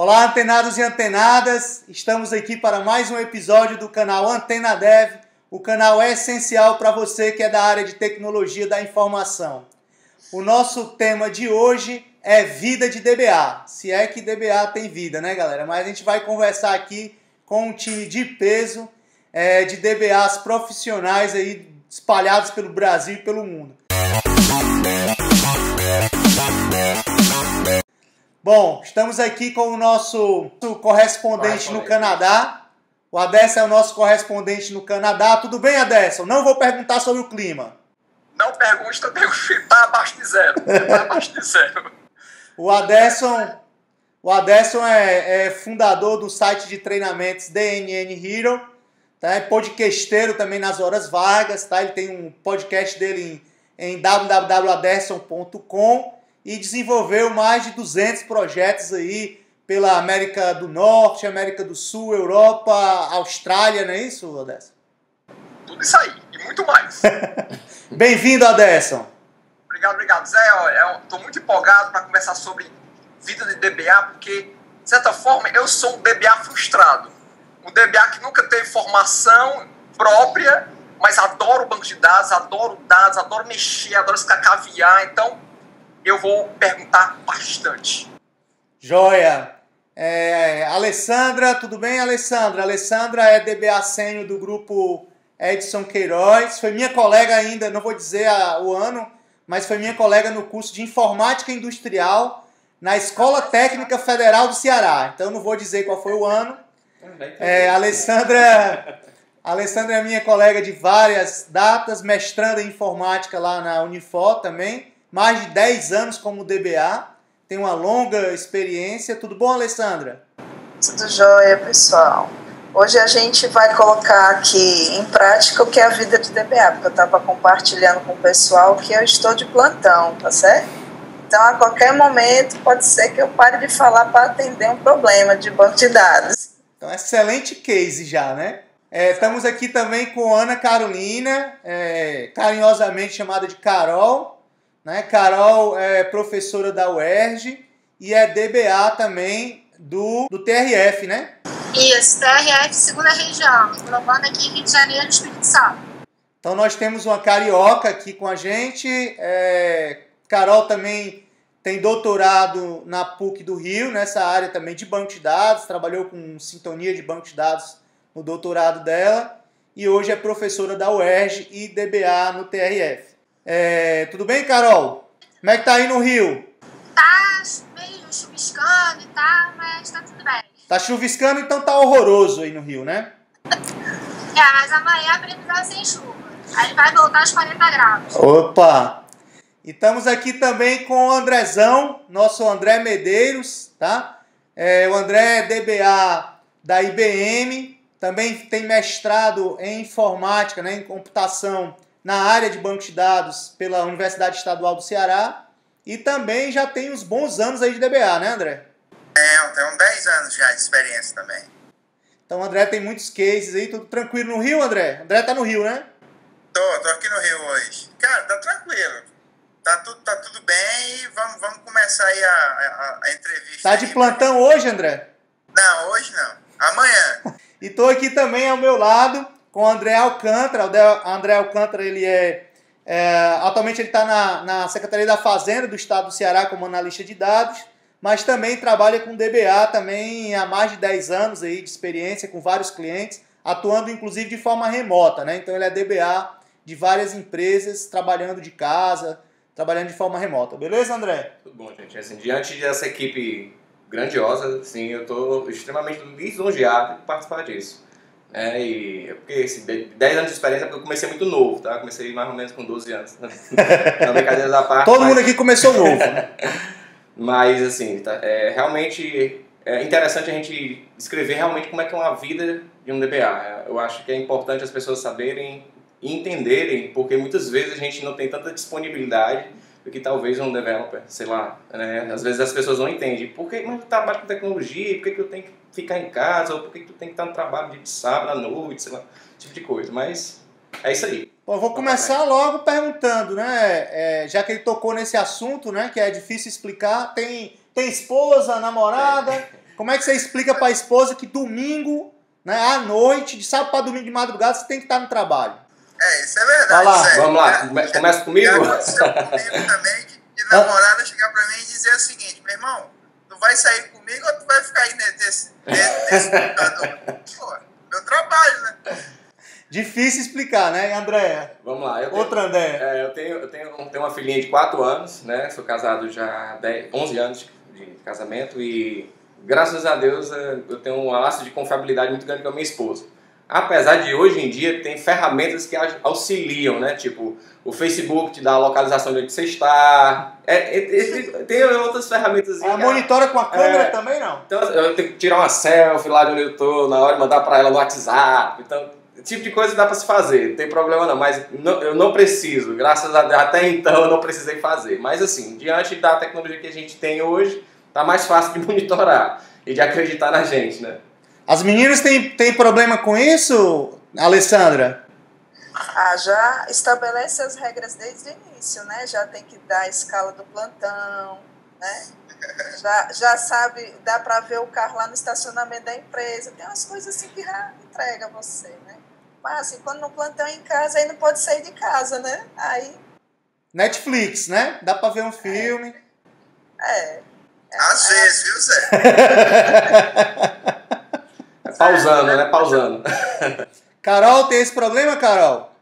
Olá, antenados e antenadas, estamos aqui para mais um episódio do canal Antena Dev. O canal é essencial para você que é da área de tecnologia da informação. O nosso tema de hoje é vida de DBA, se é que DBA tem vida, né, galera? Mas a gente vai conversar aqui com um time de peso de DBAs profissionais aí espalhados pelo Brasil e pelo mundo. Bom, estamos aqui com o nosso correspondente no Canadá. O Aderson é o nosso correspondente no Canadá. Tudo bem, Aderson? Não vou perguntar sobre o clima. Não pergunte também, está abaixo de zero. Está abaixo de zero. O Aderson é fundador do site de treinamentos DNN Hero. Tá? É podcasteiro também nas horas vagas. Tá? Ele tem um podcast dele em www.aderson.com e desenvolveu mais de 200 projetos aí pela América do Norte, América do Sul, Europa, Austrália, não é isso, Aderson? Tudo isso aí e muito mais. Bem-vindo, Aderson. Obrigado. Zé, eu estou muito empolgado para conversar sobre vida de DBA, porque, de certa forma, eu sou um DBA frustrado. Um DBA que nunca teve formação própria, mas adoro banco de dados, adoro mexer, adoro escacaviar, então eu vou perguntar bastante. Joia. Alessandra, tudo bem, Alessandra? Alessandra é DBA sênior do grupo Edson Queiroz. Foi minha colega ainda, não vou dizer o ano, mas foi minha colega no curso de Informática Industrial na Escola Técnica Federal do Ceará. Então não vou dizer qual foi o ano. Alessandra é minha colega de várias datas, mestranda em Informática lá na Unifor também. Mais de 10 anos como DBA, tem uma longa experiência. Tudo bom, Alessandra? Tudo jóia, pessoal. Hoje a gente vai colocar aqui em prática o que é a vida de DBA, porque eu estava compartilhando com o pessoal que eu estou de plantão, tá certo? Então, a qualquer momento, pode ser que eu pare de falar para atender um problema de banco de dados. Então, excelente case já, né? Estamos aqui também com Ana Carolina, carinhosamente chamada de Carol. Né? Carol é professora da UERJ e é DBA também do TRF, né? Isso, TRF, segunda região, englobando aqui Rio de Janeiro e Espírito Santo. Então nós temos uma carioca aqui com a gente. Carol também tem doutorado na PUC do Rio, nessa área também de banco de dados, trabalhou com sintonia de banco de dados no doutorado dela e hoje é professora da UERJ e DBA no TRF. Tudo bem, Carol? Como é que tá aí no Rio? Tá meio chuviscando e tal, mas tá tudo bem. Tá chuviscando, então tá horroroso aí no Rio, né? Mas amanhã a previsão é sem chuva. Aí vai voltar aos 40 graus. Opa! E estamos aqui também com o Andrezão, nosso André Medeiros, tá? O André é DBA da IBM, também tem mestrado em informática, né, em computação, na área de banco de dados pela Universidade Estadual do Ceará e também já tem uns bons anos aí de DBA, né, André? Eu tenho 10 anos já de experiência também. Então o André tem muitos cases aí, tudo tranquilo no Rio, André? André tá no Rio, né? Tô aqui no Rio hoje. Cara, tá tranquilo. Tá tudo bem e vamos começar aí a entrevista. Tá de plantão hoje, André? Não, hoje não. Amanhã. E tô aqui também ao meu lado com o André Alcântara. O André Alcântara, ele atualmente ele está na Secretaria da Fazenda do Estado do Ceará como analista de dados, mas também trabalha com DBA também há mais de 10 anos aí de experiência com vários clientes, atuando inclusive de forma remota, né? Então ele é DBA de várias empresas, trabalhando de casa, trabalhando de forma remota. Beleza, André? Tudo bom, gente. Assim, diante dessa equipe grandiosa, assim, eu estou extremamente lisonjeado de participar disso. Porque assim, 10 anos de experiência, porque eu comecei muito novo, tá? Comecei mais ou menos com 12 anos. Não, brincadeira da parte. Todo mundo aqui começou novo, né? Mas, assim, realmente é interessante a gente descrever realmente como é que é uma vida de um DBA. Eu acho que é importante as pessoas saberem e entenderem, porque muitas vezes a gente não tem tanta disponibilidade do que talvez um developer, sei lá, né? Às vezes as pessoas não entendem. Por que eu trabalho com tecnologia? Por que eu tenho que ficar em casa? Ou por que tu tem que estar no trabalho de sábado à noite? Sei lá, esse tipo de coisa. Mas é isso aí. Bom, vou começar logo perguntando, né? Já que ele tocou nesse assunto, né? Que é difícil explicar. Tem esposa, namorada, Como é que você explica para a esposa que domingo, né, à noite, de sábado para domingo de madrugada, você tem que estar no trabalho? Isso é verdade. Vai lá. Sério. Vamos lá, começa comigo? Já aconteceu comigo também, de namorada chegar pra mim e dizer o seguinte: meu irmão, tu vai sair comigo ou tu vai ficar aí nesse computador? Pô, meu trabalho, né? Difícil explicar, né, Andréia? Vamos lá. Outra Andréia. Eu tenho uma filhinha de 4 anos, né? Sou casado já há 11 anos de casamento e, graças a Deus, eu tenho um laço de confiabilidade muito grande com a minha esposa. Apesar de, hoje em dia, tem ferramentas que auxiliam, né? Tipo, o Facebook te dá a localização de onde você está. Tem outras ferramentas. Monitora com a câmera também, não? Então, eu tenho que tirar uma selfie lá de onde eu estou, na hora de mandar para ela no WhatsApp. Então, esse tipo de coisa dá para se fazer, não tem problema não, mas eu não preciso, graças a Deus, até então eu não precisei fazer. Mas assim, diante da tecnologia que a gente tem hoje, tá mais fácil de monitorar e de acreditar na gente, né? As meninas têm problema com isso, Alessandra? Já estabelece as regras desde o início, né? Já tem que dar a escala do plantão, né? Já sabe, dá para ver o carro lá no estacionamento da empresa. Tem umas coisas assim que já entrega você, né? Mas assim, quando no plantão em casa, aí não pode sair de casa, né? Aí... Netflix, né? Dá para ver um filme. Às vezes, viu, Zé? Pausando, né? Pausando. Carol, tem esse problema, Carol?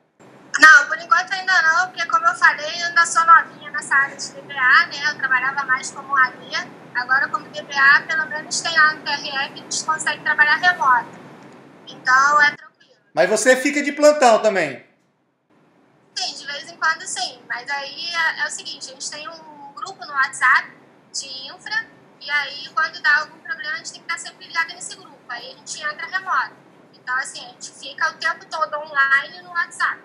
Não, por enquanto ainda não, porque como eu falei, eu ainda sou novinha nessa área de DBA, né? Eu trabalhava mais como AD, agora como DBA, pelo menos tem lá no TRF, a gente consegue trabalhar remoto. Então é tranquilo. Mas você fica de plantão também? Sim, de vez em quando sim. Mas aí é o seguinte, a gente tem um grupo no WhatsApp de infra, e aí quando dá algum problema a gente tem que estar sempre ligado nesse grupo. Aí a gente entra remoto. Então assim, a gente fica o tempo todo online no WhatsApp.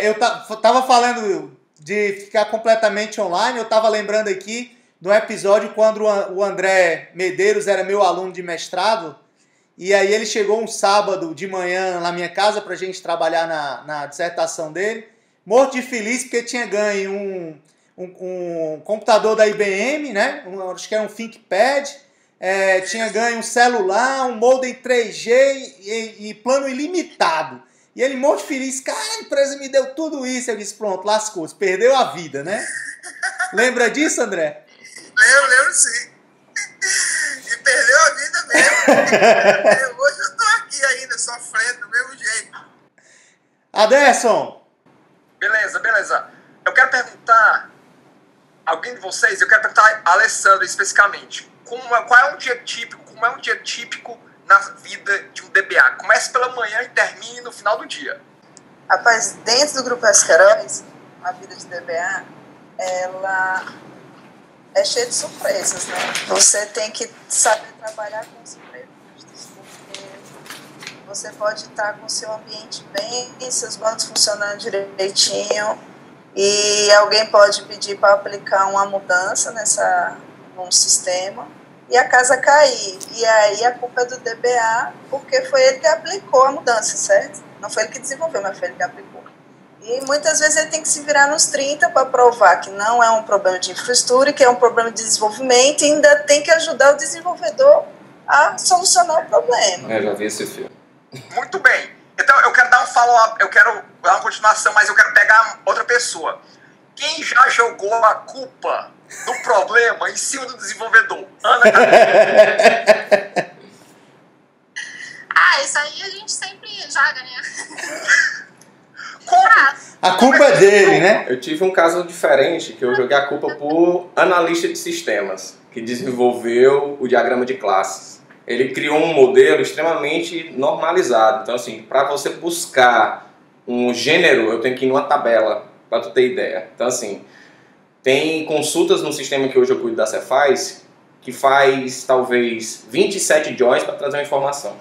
Eu tava falando de ficar completamente online, eu tava lembrando aqui do episódio quando o André Medeiros era meu aluno de mestrado, e aí ele chegou um sábado de manhã na minha casa pra gente trabalhar na dissertação dele, morto de feliz porque tinha ganho um computador da IBM, né? Acho que era um ThinkPad, tinha ganho um celular, um modem 3G e plano ilimitado. E ele morto de feliz, cara, a empresa me deu tudo isso. Eu disse, pronto, lascou-se, perdeu a vida, né? Lembra disso, André? Lembro sim. E perdeu a vida mesmo. Hoje eu tô aqui ainda, sofrendo do mesmo jeito. Aderson! Beleza. Eu quero perguntar, alguém de vocês, eu quero perguntar a Alessandra especificamente, qual é um dia típico, como é um dia típico na vida de um DBA? Começa pela manhã e termine no final do dia. Rapaz, dentro do Grupo Asqueróis, a vida de DBA, ela é cheia de surpresas, né? Você tem que saber trabalhar com os imprevistos, porque você pode estar com o seu ambiente bem, seus bancos funcionando direitinho, e alguém pode pedir para aplicar uma mudança num sistema, e a casa cair. E aí a culpa é do DBA, porque foi ele que aplicou a mudança, certo? Não foi ele que desenvolveu, mas foi ele que aplicou. E muitas vezes ele tem que se virar nos 30 para provar que não é um problema de infraestrutura, que é um problema de desenvolvimento, e ainda tem que ajudar o desenvolvedor a solucionar o problema. Eu já vi esse filme. Muito bem. Então eu quero dar um follow-up, eu quero dar uma continuação, mas eu quero pegar outra pessoa. Quem já jogou a culpa do problema em cima do desenvolvedor? Ana Carolina. Isso aí a gente sempre joga, né? Como? A culpa é dele, né? Eu tive um caso diferente, que eu joguei a culpa por analista de sistemas, que desenvolveu o diagrama de classes. Ele criou um modelo extremamente normalizado. Então, assim, para você buscar um gênero, eu tenho que ir numa tabela, para tu ter ideia. Então, assim, tem consultas no sistema que hoje eu cuido da Cefaz, que faz, talvez, 27 joins para trazer uma informação.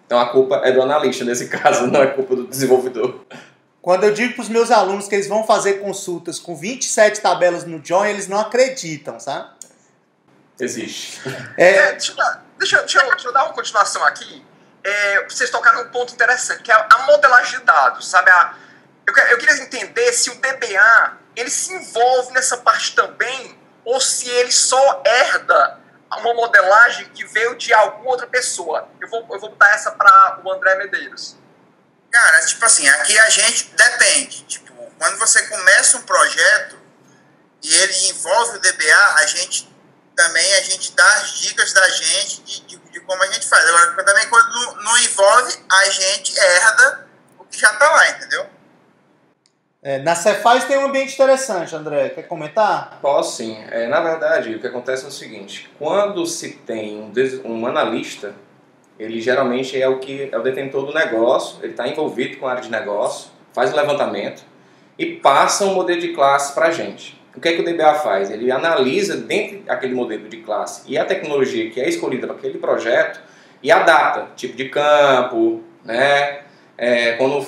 Então, a culpa é do analista, nesse caso, não é culpa do desenvolvedor. Quando eu digo para os meus alunos que eles vão fazer consultas com 27 tabelas no Join, eles não acreditam, sabe? Existe. Deixa eu dar uma continuação aqui. Vocês tocaram num ponto interessante, que é a modelagem de dados, sabe? Eu queria entender se o DBA ele se envolve nessa parte também, ou se ele só herda uma modelagem que veio de alguma outra pessoa? Eu vou botar essa para o André Medeiros. Cara, tipo assim, aqui a gente depende. Tipo, quando você começa um projeto e ele envolve o DBA, a gente dá as dicas da gente de como a gente faz. Agora, também quando não envolve, a gente herda o que já tá lá, entendeu? Na Cefaz tem um ambiente interessante, André. Quer comentar? Posso sim. Na verdade, o que acontece é o seguinte: quando se tem um analista, ele geralmente é o detentor do negócio, ele está envolvido com a área de negócio, faz o levantamento e passa um modelo de classe para a gente. O que é que o DBA faz? Ele analisa dentro daquele modelo de classe e a tecnologia que é escolhida para aquele projeto e adapta, tipo de campo, né? Quando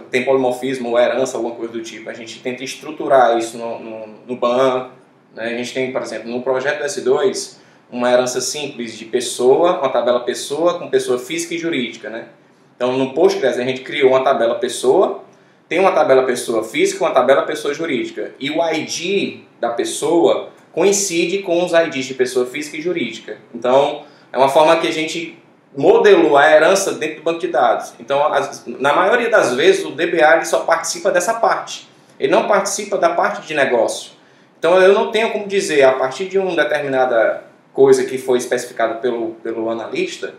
tem polimorfismo ou herança, alguma coisa do tipo, a gente tenta estruturar isso no banco, né? A gente tem, por exemplo, no projeto S2, uma herança simples de pessoa, uma tabela pessoa com pessoa física e jurídica, né? Então, no Postgres, a gente criou uma tabela pessoa, tem uma tabela pessoa física e uma tabela pessoa jurídica. E o ID da pessoa coincide com os IDs de pessoa física e jurídica. Então, é uma forma que a gente modelou a herança dentro do banco de dados. Então, na maioria das vezes, o DBA ele só participa dessa parte. Ele não participa da parte de negócio. Então, eu não tenho como dizer, a partir de uma determinada coisa que foi especificada pelo analista,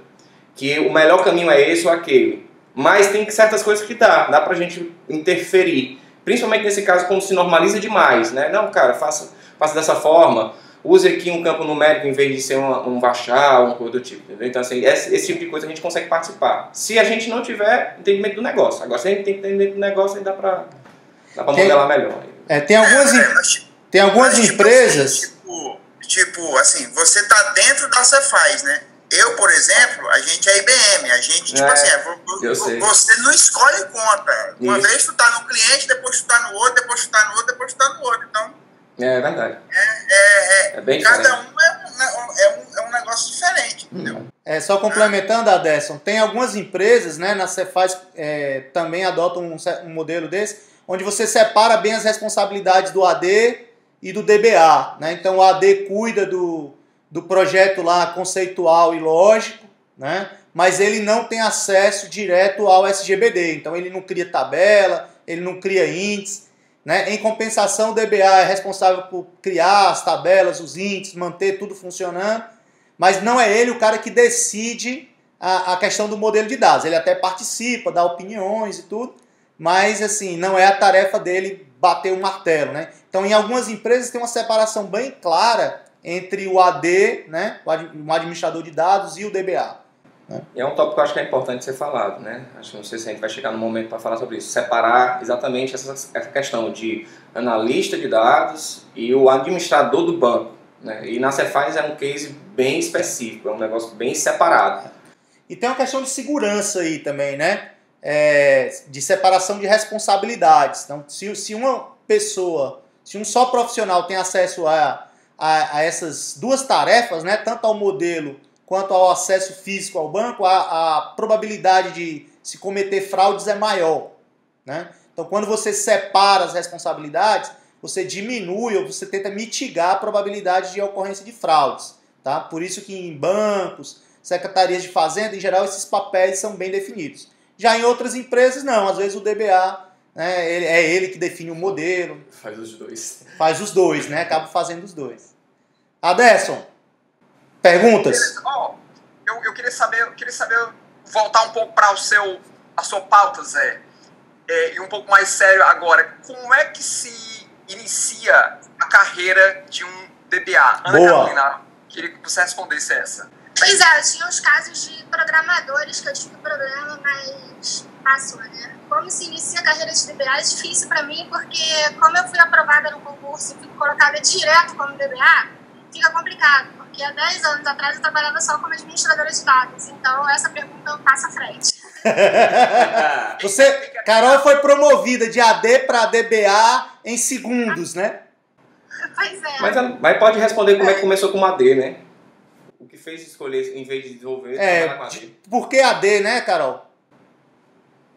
que o melhor caminho é esse ou aquele. Mas tem certas coisas que dá pra gente interferir. Principalmente nesse caso, quando se normaliza demais, né? Não, cara, faça dessa forma. Use aqui um campo numérico em vez de ser um varchar, uma coisa do tipo. Entendeu? Então, assim, esse tipo de coisa a gente consegue participar. Se a gente não tiver entendimento do negócio. Agora, se a gente tem entendimento do negócio, aí dá pra modelar melhor. Tem algumas empresas... Tipo, assim, você tá dentro da Cefaz, né? Eu, por exemplo, a gente é IBM, a gente, tipo assim, você não escolhe conta. Uma vez tu tá no cliente, depois tu tá no outro, depois tu tá no outro, depois tu tá no outro. Então, é verdade. Bem cada diferente. Um negócio diferente, entendeu? Só complementando, Aderson, tem algumas empresas, né, na Cefaz também adotam um modelo desse, onde você separa bem as responsabilidades do AD e do DBA, né? Então o AD cuida do projeto lá conceitual e lógico, né? Mas ele não tem acesso direto ao SGBD, então ele não cria tabela, ele não cria índice, né? Em compensação, o DBA é responsável por criar as tabelas, os índices, manter tudo funcionando, mas não é ele o cara que decide a questão do modelo de dados. Ele até participa, dá opiniões e tudo, mas assim, não é a tarefa dele bater o martelo, né? Então, em algumas empresas tem uma separação bem clara entre o AD, né, o administrador de dados, e o DBA. Né? E é um tópico que eu acho que é importante ser falado, né? Acho que não sei se a gente vai chegar no momento para falar sobre isso. Separar exatamente essa questão de analista de dados e o administrador do banco. Né? E na Cefaz é um case bem específico, é um negócio bem separado. E tem uma questão de segurança aí também, né? De separação de responsabilidades. Então, se uma pessoa, se um só profissional tem acesso a essas duas tarefas, né, tanto ao modelo quanto ao acesso físico ao banco, a probabilidade de se cometer fraudes é maior. Né? Então, quando você separa as responsabilidades, você diminui ou você tenta mitigar a probabilidade de ocorrência de fraudes. Tá? Por isso que em bancos, secretarias de fazenda, em geral, esses papéis são bem definidos. Já em outras empresas, não. Às vezes o DBA, né, é ele que define o modelo. Faz os dois. Faz os dois, né? Acaba fazendo os dois. Aderson, perguntas? Eu queria saber, voltar um pouco para a sua pauta, Zé. E um pouco mais sério agora. Como é que se inicia a carreira de um DBA? Ana Carolina, queria que você respondesse essa. Pois é, eu tinha os casos de programadores que eu tive problema, mas passou, né? Como se inicia a carreira de DBA é difícil para mim, porque como eu fui aprovada no concurso e fui colocada direto como DBA, fica complicado, porque há 10 anos atrás eu trabalhava só como administradora de dados, então essa pergunta passa à frente. Carol foi promovida de AD para DBA em segundos, né? Pois é. Mas pode responder como é que começou com AD, né? O que fez escolher, em vez de desenvolver, trabalhar com AD. Por que AD, né, Carol?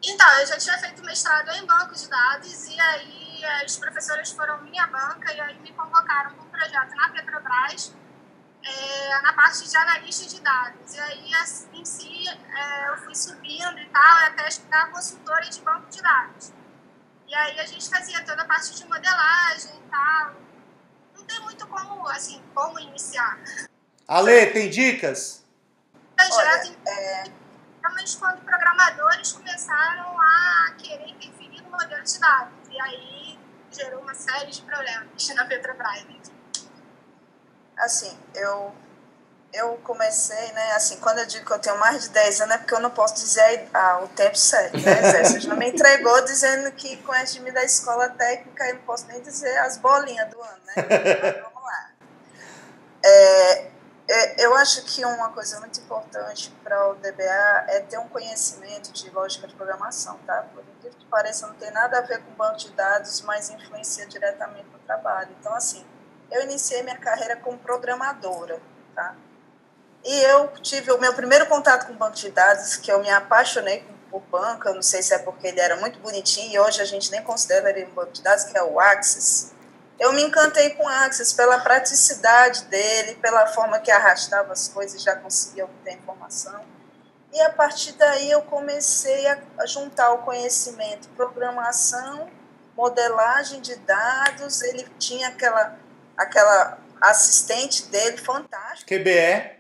Então, eu já tinha feito mestrado em banco de dados e aí os professores foram minha banca e aí me convocaram para um projeto na Petrobras na parte de analista de dados. E aí, em si, eu fui subindo e tal, até chegar consultora de banco de dados. E aí a gente fazia toda a parte de modelagem e tal. Não tem muito como, assim, como iniciar. Ale, tem dicas? Realmente quando programadores começaram a querer interferir no modelo de dados. E aí gerou uma série de problemas na Petrobras. Assim, eu comecei, né, assim, quando eu digo que eu tenho mais de 10 anos é porque eu não posso dizer o tempo certo, né, Zé? Você não me entregou dizendo que conhece de mim da escola técnica, eu não posso nem dizer as bolinhas do ano, né? Mas vamos lá. Eu acho que uma coisa muito importante para o DBA é ter um conhecimento de lógica de programação, tá? Por incrível que pareça, não tem nada a ver com banco de dados, mas influencia diretamente no trabalho. Então, assim, eu iniciei minha carreira como programadora, tá? E eu tive o meu primeiro contato com banco de dados, que eu me apaixonei por banco, eu não sei se é porque ele era muito bonitinho, e hoje a gente nem considera ele um banco de dados, que é o Access. Eu me encantei com o Access pela praticidade dele, pela forma que arrastava as coisas e já conseguia obter informação. E a partir daí eu comecei a juntar o conhecimento, programação, modelagem de dados, ele tinha aquela assistente dele fantástica. QBE.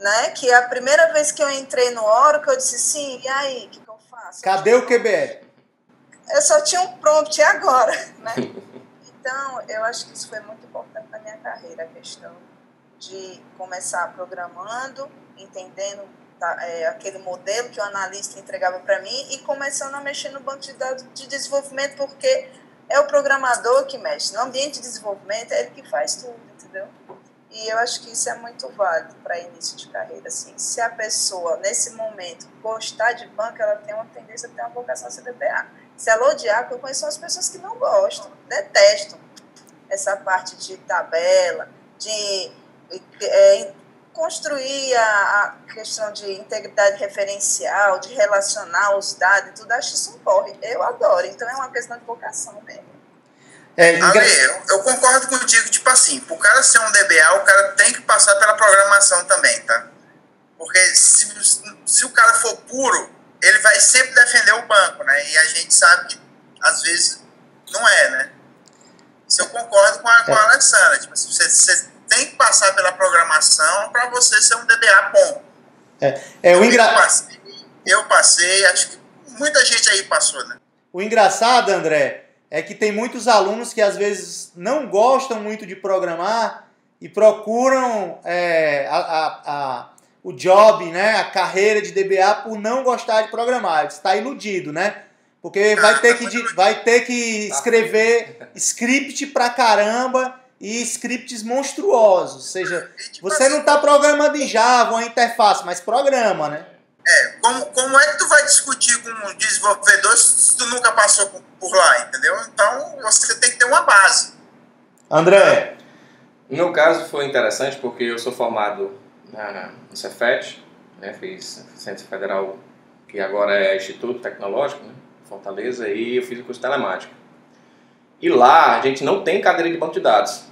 Né? Que a primeira vez que eu entrei no Oracle, eu disse, sim, e aí, o que eu faço? Cadê o QBE? Eu só tinha um prompt agora, né? Então, eu acho que isso foi muito importante na minha carreira, a questão de começar programando, entendendo aquele modelo que o analista entregava para mim e começando a mexer no banco de dados de desenvolvimento, porque é o programador que mexe. No ambiente de desenvolvimento é ele que faz tudo, entendeu? E eu acho que isso é muito válido para início de carreira. Assim. Se a pessoa, nesse momento, gostar de banco, ela tem uma tendência a ter uma vocação a ser DBA. Se ela odiar, porque eu conheço as pessoas que não gostam, detestam essa parte de tabela, de construir a questão de integridade referencial, de relacionar os dados e tudo. Acho isso um porre. Eu adoro. Então é uma questão de vocação mesmo. Ale, eu concordo contigo, tipo assim, pro cara ser um DBA, o cara tem que passar pela programação também, tá? Porque se o cara for puro, ele vai sempre defender o banco, né? E a gente sabe que, às vezes, não é, né? Isso eu concordo com a Alessandra. Tipo, você tem que passar pela programação para você ser um DBA bom. Eu passei, acho que muita gente aí passou, né? O engraçado, André, é que tem muitos alunos que às vezes não gostam muito de programar e procuram o job, né, a carreira de DBA por não gostar de programar. Ele está iludido, né? Porque vai ter que escrever script pra caramba e scripts monstruosos. Ou seja, você não está programando em Java, uma interface, mas programa, né? Como é que tu vai discutir com um desenvolvedor se tu nunca passou por lá, entendeu? Então, você tem que ter uma base. André? No meu caso foi interessante porque eu sou formado no Cefet, né? Fiz Centro Federal, que agora é Instituto Tecnológico, né? Fortaleza, e eu fiz o curso de telemática. E lá a gente não tem cadeira de banco de dados,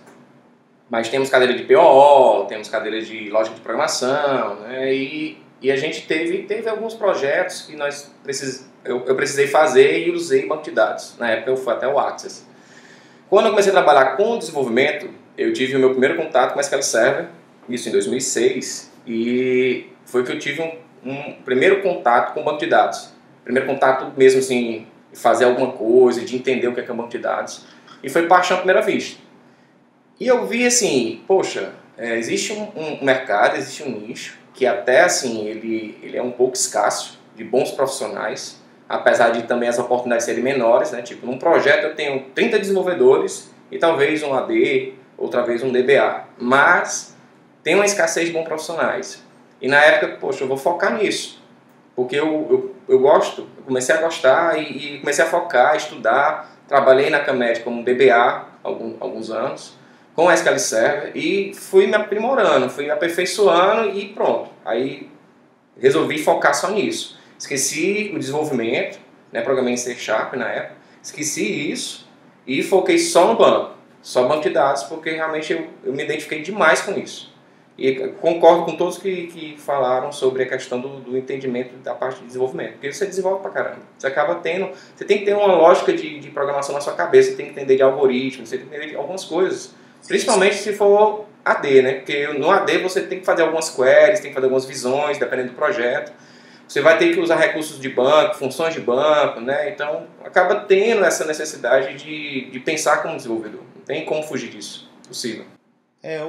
mas temos cadeira de POO, temos cadeira de lógica de programação, né? E a gente teve alguns projetos que eu precisei fazer e usei banco de dados. Na época eu fui até o Access. Quando eu comecei a trabalhar com desenvolvimento, eu tive o meu primeiro contato com SQL Server, isso em 2006, e foi que eu tive um primeiro contato com banco de dados. Primeiro contato mesmo assim, de fazer alguma coisa, de entender o que é um banco de dados. E foi paixão à primeira vista. E eu vi assim, poxa, existe um mercado, existe um nicho, que até assim, ele é um pouco escasso de bons profissionais, apesar de também as oportunidades serem menores, né? Tipo, num projeto eu tenho 30 desenvolvedores e talvez um AD, outra vez um DBA, mas tem uma escassez de bons profissionais. E na época, poxa, eu vou focar nisso, porque eu gosto, eu comecei a gostar e comecei a focar, estudar, trabalhei na Camed como DBA alguns anos, com SQL Server, e fui me aprimorando, fui aperfeiçoando e pronto. Aí resolvi focar só nisso. Esqueci o desenvolvimento, né, programei em C# na época, esqueci isso e foquei só no banco, só banco de dados, porque realmente eu me identifiquei demais com isso. E concordo com todos que falaram sobre a questão do entendimento da parte de desenvolvimento. Porque você desenvolve pra caramba. Você acaba tendo... Você tem que ter uma lógica de programação na sua cabeça. Você tem que entender de algoritmos, você tem que entender de algumas coisas. Principalmente se for AD, né? Porque no AD você tem que fazer algumas queries, tem que fazer algumas visões, dependendo do projeto. Você vai ter que usar recursos de banco, funções de banco, né? Então, acaba tendo essa necessidade de pensar como desenvolvedor. Não tem como fugir disso. Possível.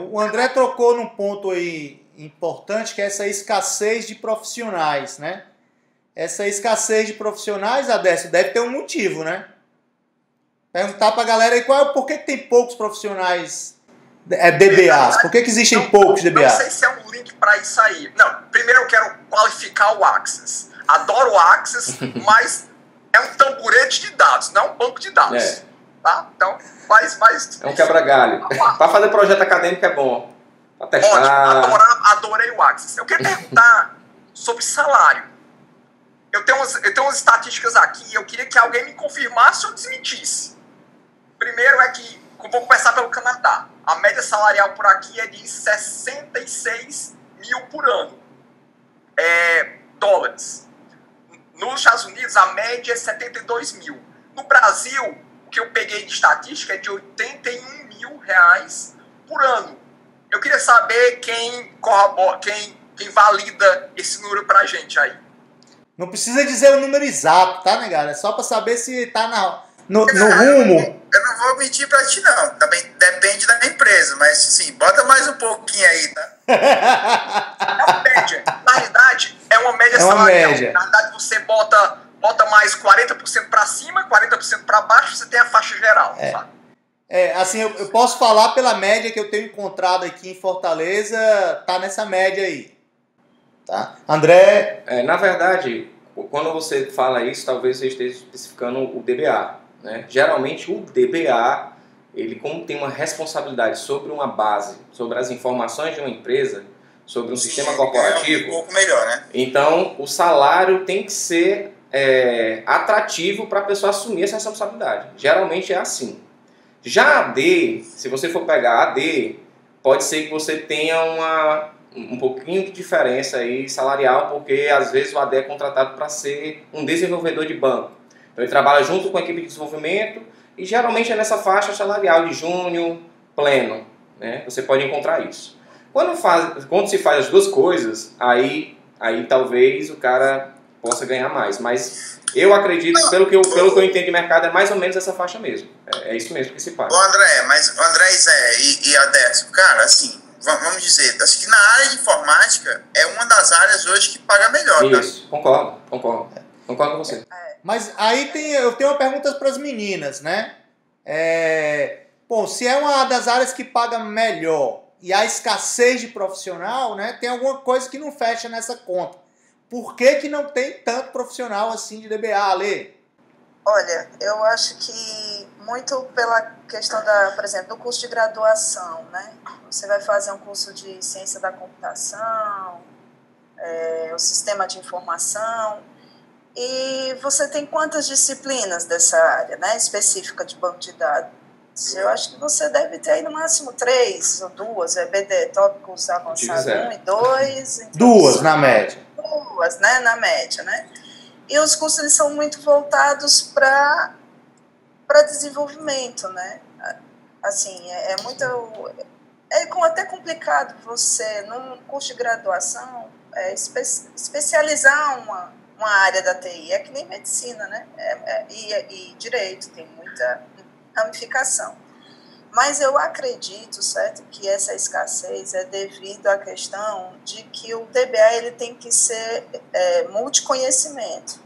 O André tocou num ponto aí importante, que é essa escassez de profissionais, né? Essa escassez de profissionais, Adécio, deve ter um motivo, né? Perguntar pra galera aí por que tem poucos profissionais DBAs? Por que existem poucos DBAs? Não sei se é um link para isso aí. Não, primeiro eu quero qualificar o Access. Adoro o Access, mas é um tamborete de dados, não é um banco de dados. Tá? Então, mais é um quebra-galho. Para fazer projeto acadêmico é bom. Para testar. Ótimo, adorei o Access. Eu queria perguntar sobre salário. Eu tenho umas estatísticas aqui e eu queria que alguém me confirmasse ou desmentisse. Primeiro é que, vou começar pelo Canadá. A média salarial por aqui é de 66 mil por ano. Dólares. Nos Estados Unidos, a média é 72 mil. No Brasil, o que eu peguei de estatística é de 81 mil reais por ano. Eu queria saber quem valida esse número pra gente aí. Não precisa dizer o número exato, tá, negada? É só pra saber se tá no rumo. Eu não vou mentir pra ti, não. Também depende da empresa, mas assim, bota mais um pouquinho aí, tá? É uma média. Na realidade, é uma média salarial. Média. Na verdade, você bota mais 40% pra cima, 40% pra baixo, você tem a faixa geral, sabe? Assim, eu posso falar pela média que eu tenho encontrado aqui em Fortaleza, tá nessa média aí. Tá? André? Na verdade, quando você fala isso, talvez você esteja especificando o DBA. Né? Geralmente o DBA, ele como tem uma responsabilidade sobre uma base, sobre as informações de uma empresa, sobre um sistema corporativo, um pouco melhor, né? Então o salário tem que ser atrativo para a pessoa assumir essa responsabilidade. Geralmente é assim. Já AD, se você for pegar AD, pode ser que você tenha um pouquinho de diferença aí salarial, porque às vezes o AD é contratado para ser um desenvolvedor de banco. Então ele trabalha junto com a equipe de desenvolvimento e geralmente é nessa faixa salarial de júnior, pleno, né? Você pode encontrar isso. Quando se faz as duas coisas, aí talvez o cara possa ganhar mais. Mas eu acredito, pelo que eu entendo de mercado, é mais ou menos essa faixa mesmo. É isso mesmo que se faz. O André Zé e Adécio, cara, assim, vamos dizer, acho que na área de informática é uma das áreas hoje que paga melhor, Isso, tá? Concordo com você. Mas aí eu tenho uma pergunta para as meninas, né? Bom, se é uma das áreas que paga melhor e a escassez de profissional, né? Tem alguma coisa que não fecha nessa conta. Por que não tem tanto profissional assim de DBA, Ale? Olha, eu acho que muito pela questão por exemplo, do curso de graduação, né? Você vai fazer um curso de ciência da computação, o sistema de informação, e você tem quantas disciplinas dessa área, né, específica de banco de dados? Eu acho que você deve ter aí no máximo 3 ou 2, EBD, tópicos avançados 1 e 2. 2 na média. 2, né, na média, né? E os cursos eles são muito voltados para desenvolvimento, né? Assim, até complicado você, num curso de graduação, especializar uma área da TI. É que nem medicina, né? E direito, tem muita ramificação. Mas eu acredito, certo, que essa escassez é devido à questão de que o DBA ele tem que ser multiconhecimento.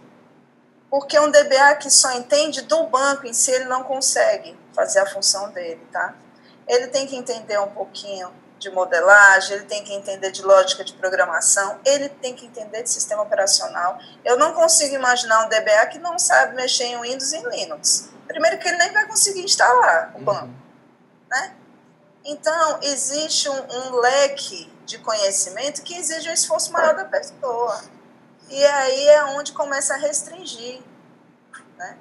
Porque um DBA que só entende do banco em si, ele não consegue fazer a função dele, tá? Ele tem que entender um pouquinho de modelagem, ele tem que entender de lógica de programação, ele tem que entender de sistema operacional. Eu não consigo imaginar um DBA que não sabe mexer em Windows e em Linux. Primeiro que ele nem vai conseguir instalar o banco, né? Então, existe um leque de conhecimento que exige um esforço maior da pessoa. E aí é onde começa a restringir, né?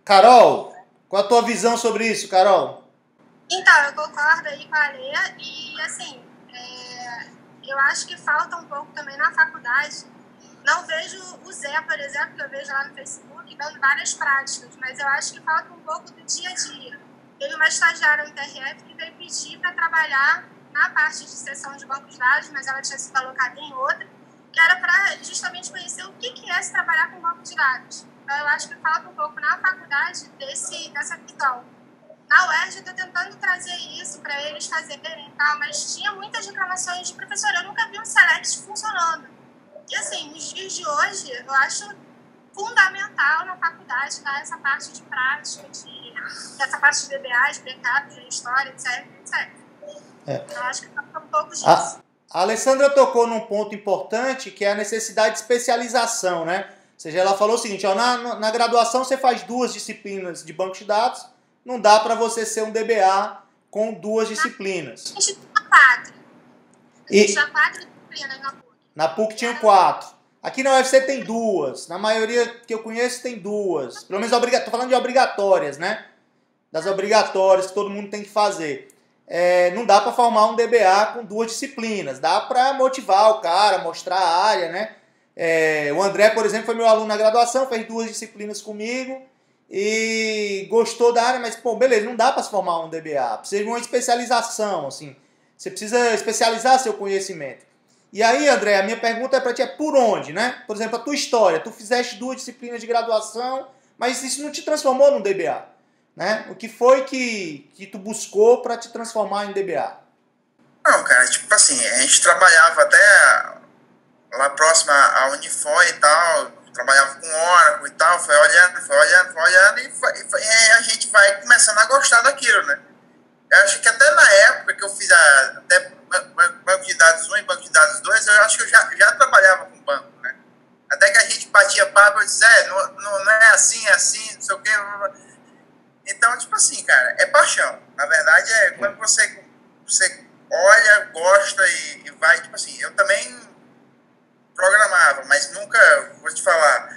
Carol, qual a tua visão sobre isso, Carol? Então, eu concordo aí com a Lê e, assim, eu acho que falta um pouco também na faculdade. Não vejo o Zé, por exemplo, que eu vejo lá no Facebook, dando várias práticas, mas eu acho que falta um pouco do dia a dia. Teve uma estagiária no TRF que veio pedir para trabalhar na parte de sessão de banco de dados, mas ela tinha sido alocada em outra, que era para justamente conhecer o que é se trabalhar com banco de dados. Então, eu acho que falta um pouco na faculdade dessa questão. Na UERJ, eu estou tentando trazer isso para eles fazerem e tal, mas tinha muitas reclamações de professor. Eu nunca vi um Select funcionando. E assim, nos dias de hoje, eu acho fundamental na faculdade dar essa parte de prática, essa parte de DBAs, backup, de história, etc, etc. Eu acho que falta um pouco disso. A Alessandra tocou num ponto importante, que é a necessidade de especialização, né? Ou seja, ela falou o seguinte, ó, na graduação você faz 2 disciplinas de banco de dados, não dá para você ser um DBA com 2 disciplinas. A gente tinha 4. A gente tinha 4 disciplinas na PUC. Na PUC tinha 4. Aqui na UFC tem 2. Na maioria que eu conheço tem 2. Pelo menos tô falando de obrigatórias, né? Das obrigatórias que todo mundo tem que fazer. Não dá para formar um DBA com 2 disciplinas. Dá para motivar o cara, mostrar a área, né? O André, por exemplo, foi meu aluno na graduação, fez 2 disciplinas comigo e gostou da área, mas, pô, beleza, não dá para se formar um DBA. Precisa de uma especialização, assim. Você precisa especializar seu conhecimento. E aí, André, a minha pergunta para ti é por onde, né? Por exemplo, a tua história. Tu fizeste 2 disciplinas de graduação, mas isso não te transformou num DBA, né? O que foi que tu buscou para te transformar em DBA? Não, cara, tipo assim, a gente trabalhava até lá próximo à Unifor e tal, trabalhava com Oracle e tal, foi olhando e a gente vai começando a gostar daquilo, né? Eu acho que até na época que eu fiz até banco de dados 1 e banco de dados 2, eu acho que eu já trabalhava com banco, né? Até que a gente batia papo e disse, não é assim, é assim, não sei o quê. Então, tipo assim, cara, é paixão. Na verdade, quando você olha, gosta e vai, tipo assim, eu também programava, mas nunca, vou te falar,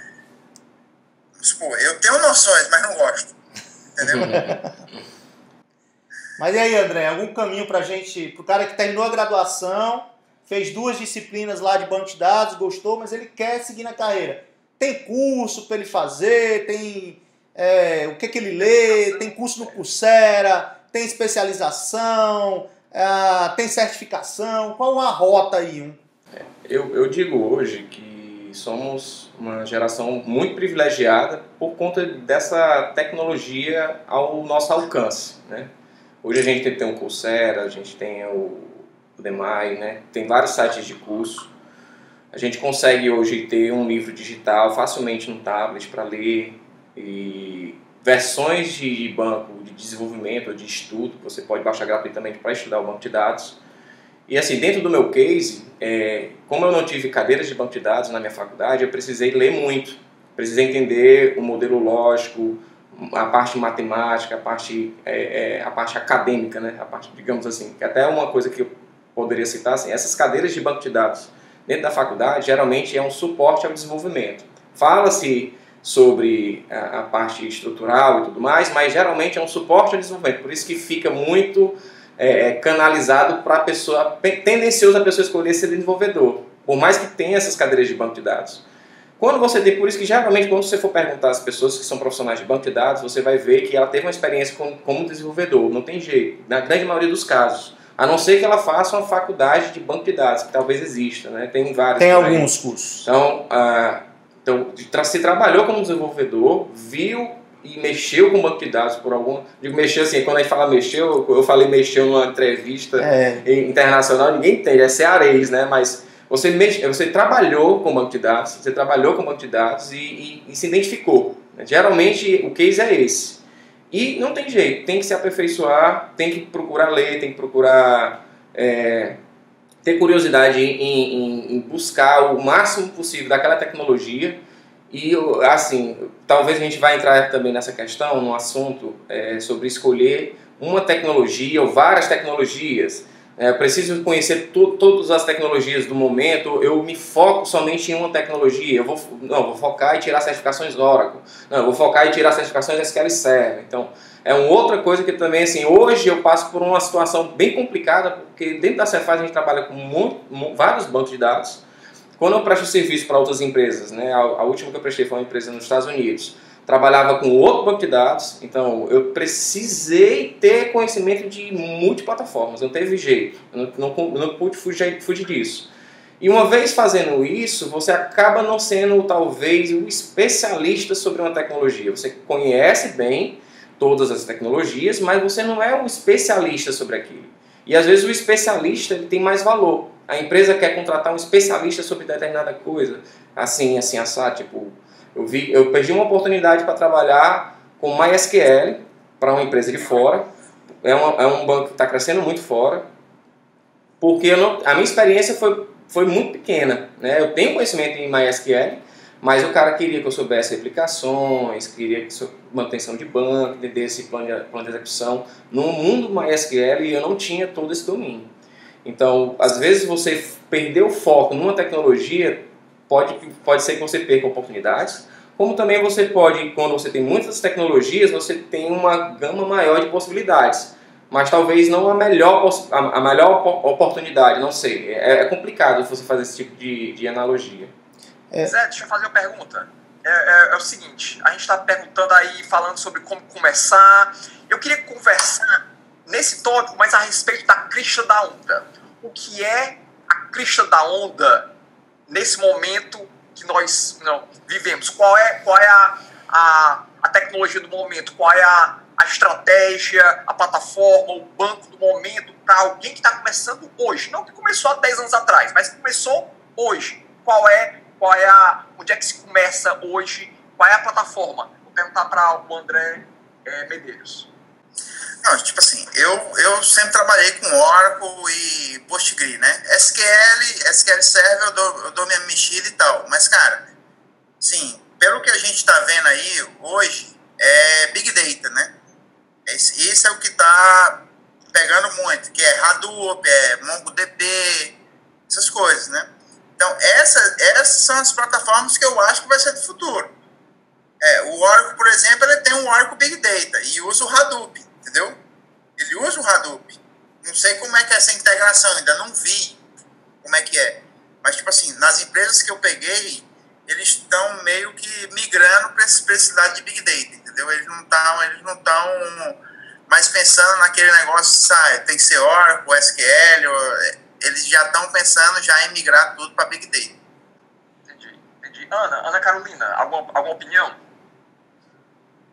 supor, eu tenho noções, mas não gosto, entendeu? Mas e aí, André, algum caminho pra gente, pro cara que terminou a graduação, fez 2 disciplinas lá de banco de dados, gostou, mas ele quer seguir na carreira. Tem curso para ele fazer, tem o que ele lê, tem curso no Coursera, tem especialização, tem certificação, qual a rota aí? Eu digo hoje que somos uma geração muito privilegiada por conta dessa tecnologia ao nosso alcance, né? Hoje a gente tem um Coursera, a gente tem o Udemy, né? Tem vários sites de curso. A gente consegue hoje ter um livro digital facilmente no tablet para ler, e versões de banco de desenvolvimento ou de estudo que você pode baixar gratuitamente para estudar o banco de dados. E assim, dentro do meu case, como eu não tive cadeiras de banco de dados na minha faculdade, eu precisei ler muito. Precisei entender o modelo lógico, a parte matemática, a parte acadêmica, né? A parte, digamos assim, que até uma coisa que eu poderia citar, assim, essas cadeiras de banco de dados dentro da faculdade geralmente é um suporte ao desenvolvimento. Fala-se sobre a parte estrutural e tudo mais, mas geralmente é um suporte ao desenvolvimento, por isso que fica muito canalizado para a pessoa, tendencioso a pessoa escolher ser desenvolvedor, por mais que tenha essas cadeiras de banco de dados. Quando você tem, por isso que geralmente quando você for perguntar às pessoas que são profissionais de banco de dados, você vai ver que ela teve uma experiência como desenvolvedor, não tem jeito, na grande maioria dos casos. A não ser que ela faça uma faculdade de banco de dados, que talvez exista, né? Tem vários. Tem alguns cursos. Então, se trabalhou como desenvolvedor, viu e mexeu com banco de dados por algum... Digo mexeu assim, quando a gente fala mexeu, eu falei mexeu numa entrevista internacional, ninguém entende, é cearês, né? Mas você trabalhou com banco de dados, e se identificou. Geralmente o case é esse. E não tem jeito, tem que se aperfeiçoar, tem que procurar ler, tem que procurar ter curiosidade em buscar o máximo possível daquela tecnologia. E assim, talvez a gente vai entrar também nessa questão, no assunto sobre escolher uma tecnologia ou várias tecnologias. Eu preciso conhecer todas as tecnologias do momento, eu me foco somente em uma tecnologia, vou focar e tirar certificações Oracle, não, eu vou focar e tirar certificações SQL Server. Então, é uma outra coisa que também, assim, hoje eu passo por uma situação bem complicada, porque dentro da Cefaz a gente trabalha com vários bancos de dados. Quando eu presto serviço para outras empresas, né, a última que eu prestei foi uma empresa nos Estados Unidos, trabalhava com outro banco de dados, então eu precisei ter conhecimento de multiplataformas, não teve jeito, eu não pude fugir disso. E uma vez fazendo isso, você acaba não sendo talvez um especialista sobre uma tecnologia. Você conhece bem todas as tecnologias, mas você não é um especialista sobre aquilo. E às vezes o especialista ele tem mais valor. A empresa quer contratar um especialista sobre determinada coisa, assim, assado, tipo... Eu perdi uma oportunidade para trabalhar com MySQL para uma empresa de fora. É um banco que está crescendo muito fora. Porque a minha experiência foi muito pequena, né? Eu tenho conhecimento em MySQL, mas o cara queria que eu soubesse aplicações, queria que manutenção de banco, entendesse plano de execução. No mundo MySQL eu não tinha todo esse domínio. Então, às vezes você perder o foco numa tecnologia, pode ser que você perca oportunidades, como também você pode, quando você tem muitas tecnologias, você tem uma gama maior de possibilidades, mas talvez não a melhor oportunidade, não sei. É complicado você fazer esse tipo de analogia. Zé, deixa eu fazer uma pergunta. É o seguinte, a gente está perguntando aí, falando sobre como começar. Eu queria conversar nesse tópico, mas a respeito da crista da onda. O que é a crista da onda nesse momento que nós vivemos? Qual é a tecnologia do momento? Qual é a estratégia, a plataforma, o banco do momento para alguém que está começando hoje? Não que começou há 10 anos atrás, mas que começou hoje. Onde é que se começa hoje? Qual é a plataforma? Vou perguntar para o André Medeiros. Não, tipo assim, eu sempre trabalhei com Oracle e PostgreSQL, né? SQL Server, eu dou minha mexida e tal. Mas, cara, sim, pelo que a gente tá vendo aí hoje, é Big Data, né? Isso é o que tá pegando muito, que é Hadoop, é MongoDB, essas coisas, né? Então, essas são as plataformas que eu acho que vai ser do futuro. O Oracle, por exemplo, ele tem um Oracle Big Data e usa o Hadoop, entendeu? Ele usa o Hadoop. Não sei como é que é essa integração, ainda não vi como é que é. Mas, tipo assim, nas empresas que eu peguei, eles estão meio que migrando para esse lado de Big Data, entendeu? Eles não estão mais pensando naquele negócio, tem que ser Oracle, SQL, eles já estão pensando já em migrar tudo para Big Data. Entendi. Ana Carolina, alguma opinião?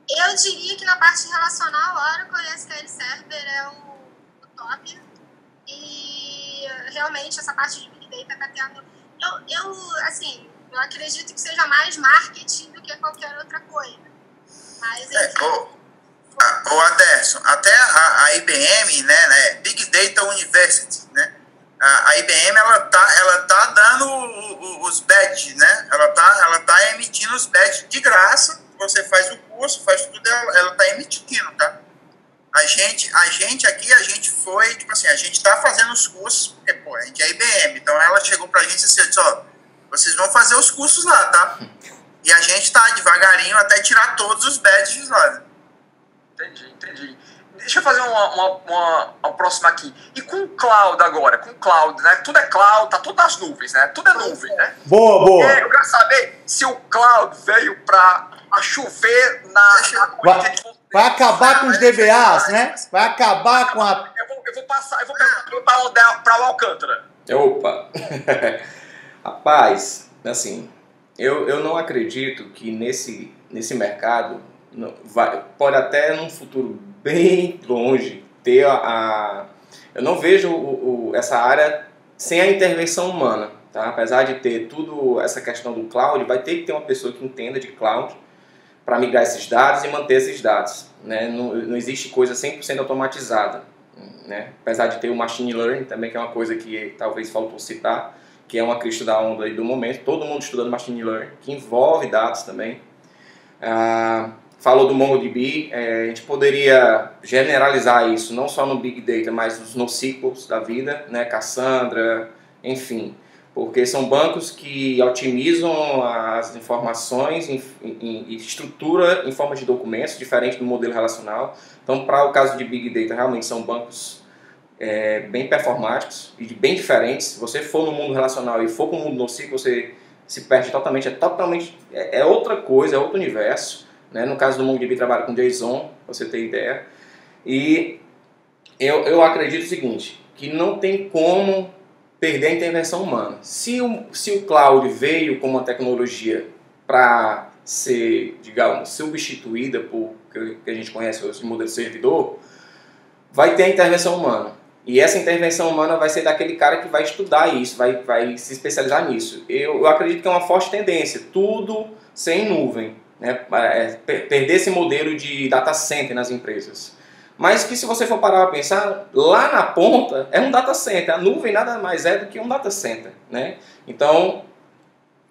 Eu diria que na parte relacional, Oracle e SQL Server é o top. E realmente essa parte de Big Data está tendo... Eu acredito que seja mais marketing do que qualquer outra coisa. Mas, o Anderson, até a IBM, né, Big Data University, né? A IBM ela tá dando os badges, né? Ela tá emitindo os badges de graça. Você faz o curso, faz tudo, ela tá emitindo, tá? A gente aqui, a gente foi, tipo assim, a gente tá fazendo os cursos, porque, pô, a gente é IBM, então ela chegou pra gente e disse, vocês vão fazer os cursos lá, tá? E a gente tá devagarinho até tirar todos os badges lá. Entendi. Deixa eu fazer uma próxima aqui. E com o cloud agora? Com o cloud, né? Tudo é cloud, tá tudo nas nuvens, né? Tudo é nuvem, né? Boa. Eu quero saber se o cloud veio para chover na corrida de vocês. Vai acabar com os DBAs, né? Vai acabar com a... Eu vou perguntar para o Alcântara. Opa! Rapaz, assim, eu não acredito que nesse mercado pode até num futuro bem longe ter eu não vejo essa área sem a intervenção humana, tá? Apesar de ter tudo essa questão do cloud, vai ter que ter uma pessoa que entenda de cloud para migrar esses dados e manter esses dados, né? Não existe coisa 100% automatizada, né? Apesar de ter o machine learning também, que é uma coisa que talvez faltou citar, que é uma crista da onda aí do momento, todo mundo estudando machine learning, que envolve dados também. falou do MongoDB, a gente poderia generalizar isso não só no Big Data, mas nos NoSQLs da vida, né, Cassandra, enfim, porque são bancos que otimizam as informações e estrutura em forma de documentos, diferente do modelo relacional. Então, para o caso de Big Data, realmente são bancos bem performáticos e bem diferentes. Se você for no mundo relacional e for para o mundo NoSQL, você se perde totalmente, é outra coisa, é outro universo. Né? No caso do MongoDB, trabalha com JSON, para você ter ideia. E eu acredito o seguinte, que não tem como perder a intervenção humana. Se o cloud veio como uma tecnologia para ser, digamos, substituída por que a gente conhece hoje, modelo de servidor, vai ter a intervenção humana. E essa intervenção humana vai ser daquele cara que vai estudar isso, vai se especializar nisso. Eu acredito que é uma forte tendência, tudo sem nuvem. Né, perder esse modelo de data center nas empresas. Mas que se você for parar para pensar, lá na ponta é um data center. A nuvem nada mais é do que um data center. Né? Então,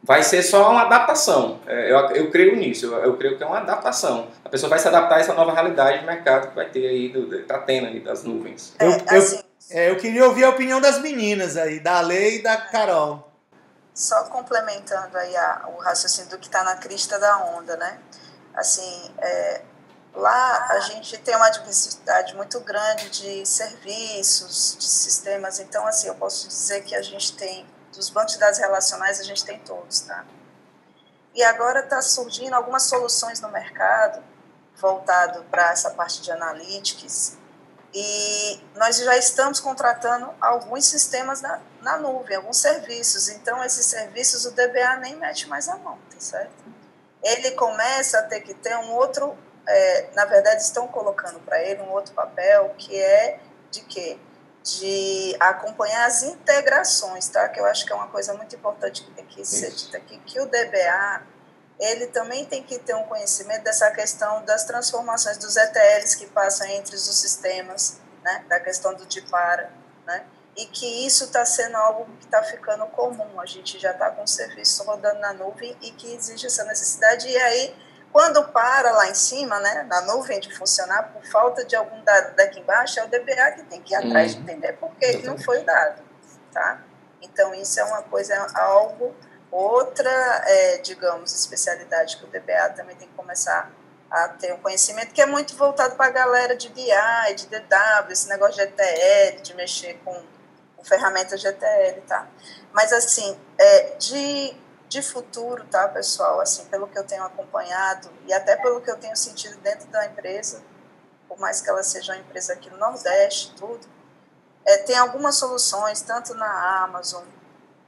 vai ser só uma adaptação. Eu creio nisso, eu creio que é uma adaptação. A pessoa vai se adaptar a essa nova realidade de mercado que vai ter aí, está tendo aí das nuvens. Eu queria ouvir a opinião das meninas aí, da Lei e da Carol. Só complementando aí o raciocínio do que está na crista da onda, né? Assim, lá a gente tem uma diversidade muito grande de serviços, de sistemas. Então, assim, eu posso dizer que a gente tem, dos bancos de dados relacionais, a gente tem todos, tá? E agora está surgindo algumas soluções no mercado voltado para essa parte de analytics. E nós já estamos contratando alguns sistemas na nuvem, alguns serviços. Então, esses serviços, o DBA nem mete mais a mão, tá certo? Ele começa a ter que ter um outro... na verdade, estão colocando para ele um outro papel, que é de quê? De acompanhar as integrações, tá? Que eu acho que é uma coisa muito importante que tem que ser dita aqui, que o DBA... ele também tem que ter um conhecimento dessa questão das transformações dos ETLs que passam entre os sistemas, né, da questão do DIPARA, né, e que isso está sendo algo que está ficando comum. A gente já está com o serviço rodando na nuvem e que exige essa necessidade. E aí, quando para lá em cima, né, na nuvem de funcionar, por falta de algum dado daqui embaixo, é o DBA que tem que ir atrás de entender por que não foi o dado. Tá? Então, isso é uma coisa, algo... Outra, digamos, especialidade que o DBA também tem que começar a ter um conhecimento, que é muito voltado para a galera de BI, de DW, esse negócio de ETL, de mexer com ferramentas de ETL, tá? Mas, assim, de futuro, tá, pessoal? Assim, pelo que eu tenho acompanhado e até pelo que eu tenho sentido dentro da empresa, por mais que ela seja uma empresa aqui no Nordeste, tudo, tem algumas soluções, tanto na Amazon,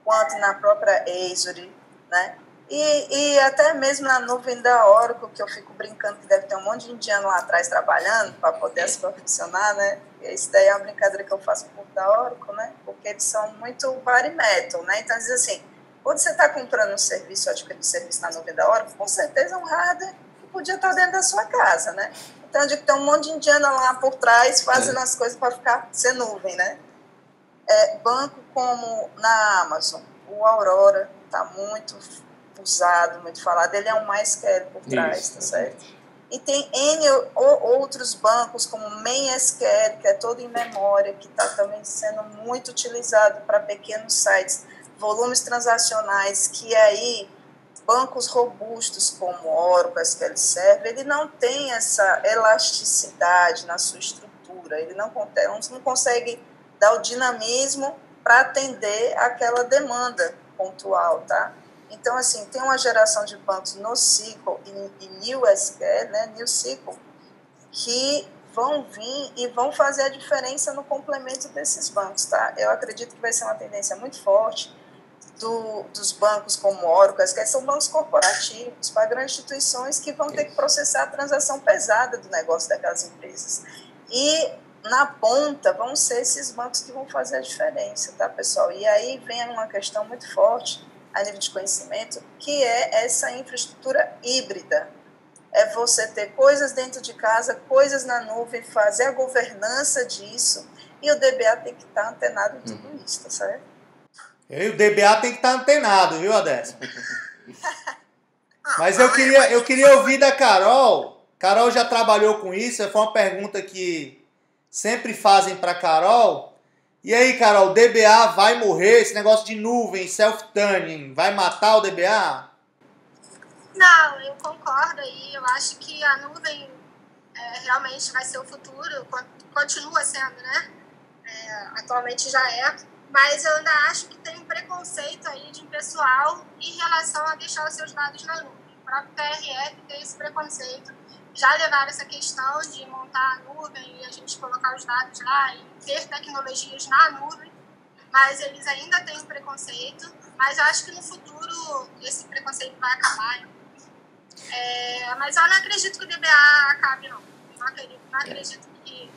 quanto na própria Azure, né? E até mesmo na nuvem da Oracle, que eu fico brincando que deve ter um monte de indiano lá atrás trabalhando para poder as coisas funcionar, né? E isso daí é uma brincadeira que eu faço com o da Oracle, né? Porque eles são muito body metal, né? Então, diz assim, quando você está comprando um serviço, adquirindo serviço na nuvem da Oracle, com certeza é um hardware que podia estar dentro da sua casa, né? Então, eu digo que tem um monte de indiano lá por trás fazendo as coisas para ser nuvem, né? Banco como na Amazon, o Aurora está muito usado, muito falado, ele é um MySQL por trás, tá certo? E tem N outros bancos como MainSQL, que é todo em memória, que está também sendo muito utilizado para pequenos sites, volumes transacionais, que aí bancos robustos como Oracle, SQL Server, ele não tem essa elasticidade na sua estrutura, ele não consegue dar o dinamismo para atender aquela demanda pontual, tá? Então, assim, tem uma geração de bancos NoSQL e NewSQL, né, NewSQL, que vão vir e vão fazer a diferença no complemento desses bancos, tá? Eu acredito que vai ser uma tendência muito forte dos bancos como Oracle, que são bancos corporativos, para grandes instituições que vão ter que processar a transação pesada do negócio daquelas empresas. E na ponta vão ser esses bancos que vão fazer a diferença, tá, pessoal? E aí vem uma questão muito forte a nível de conhecimento, que é essa infraestrutura híbrida. É você ter coisas dentro de casa, coisas na nuvem, fazer a governança disso, e o DBA tem que estar antenado em tudo isso, tá certo? E o DBA tem que estar antenado, viu, Adécio? Mas eu queria ouvir da Carol Carol já trabalhou com isso, foi uma pergunta que sempre fazem para Carol. E aí, Carol, DBA vai morrer? Esse negócio de nuvem, self-tuning, vai matar o DBA? Não, eu concordo aí. Eu acho que a nuvem realmente vai ser o futuro, continua sendo, né? Atualmente já é. Mas eu ainda acho que tem um preconceito aí de um pessoal em relação a deixar os seus dados na nuvem. O próprio TRF tem esse preconceito. Já levaram essa questão de montar a nuvem e a gente colocar os dados lá e ter tecnologias na nuvem, mas eles ainda têm um preconceito. Mas eu acho que no futuro esse preconceito vai acabar. Mas eu não acredito que o DBA acabe, não. Não acredito que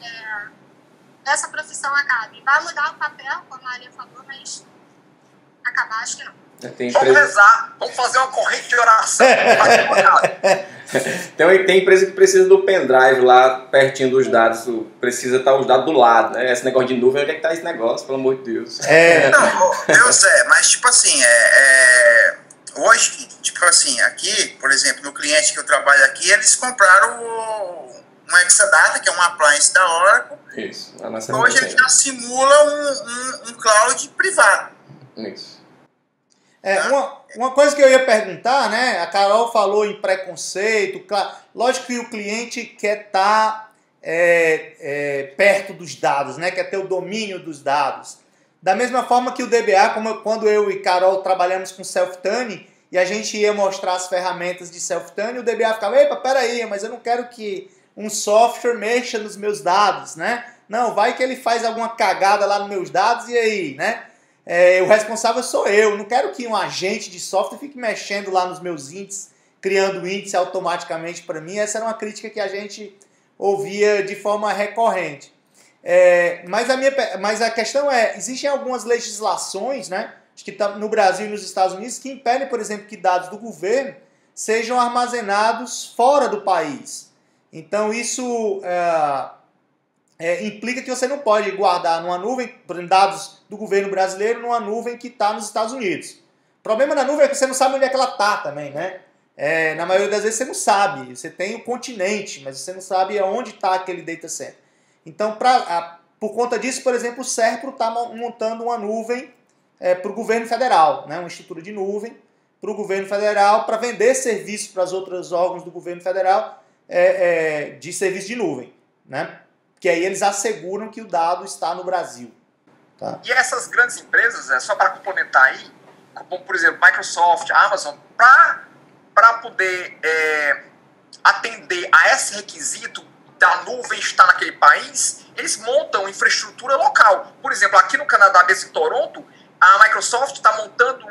essa profissão acabe. Vai mudar o papel, como a Alia falou, mas acabar acho que não. Vamos rezar, vamos fazer uma corrente de oração. Tem empresa que precisa do pendrive lá pertinho dos dados, precisa estar os dados do lado, né? Esse negócio de nuvem, onde é que tá esse negócio, pelo amor de Deus? Não, Deus mas tipo assim, hoje, tipo assim, aqui, por exemplo, no cliente que eu trabalho aqui, eles compraram um Exadata, que é um appliance da Oracle. Isso. Hoje ele já simula um cloud privado. Isso. Uma coisa que eu ia perguntar, né? A Carol falou em preconceito. Lógico que o cliente quer estar perto dos dados, né? Quer ter o domínio dos dados. Da mesma forma que o DBA, quando eu e Carol trabalhamos com self-tuning e a gente ia mostrar as ferramentas de self-tuning, o DBA ficava, epa, peraí, mas eu não quero que um software mexa nos meus dados, né? Não, vai que ele faz alguma cagada lá nos meus dados e aí, né? O responsável sou eu. Não quero que um agente de software fique mexendo lá nos meus índices, criando índice automaticamente para mim. Essa era uma crítica que a gente ouvia de forma recorrente. Mas a questão existem algumas legislações, né? Acho que no Brasil e nos Estados Unidos, que impedem, por exemplo, que dados do governo sejam armazenados fora do país. Então isso implica que você não pode guardar numa nuvem, por exemplo, dados do governo brasileiro numa nuvem que está nos Estados Unidos. O problema da nuvem é que você não sabe onde é que ela está também, né? Na maioria das vezes você não sabe. Você tem o continente, mas você não sabe onde está aquele data center. Então, por conta disso, por exemplo, o Serpro está montando uma nuvem para o governo federal, né? Uma estrutura de nuvem para o governo federal para vender serviços para os outros órgãos do governo federal de serviço de nuvem, né? Que aí eles asseguram que o dado está no Brasil. Tá? E essas grandes empresas, só para complementar aí, como por exemplo Microsoft, Amazon, para poder atender a esse requisito da nuvem estar naquele país, eles montam infraestrutura local. Por exemplo, aqui no Canadá, mesmo em Toronto, a Microsoft está montando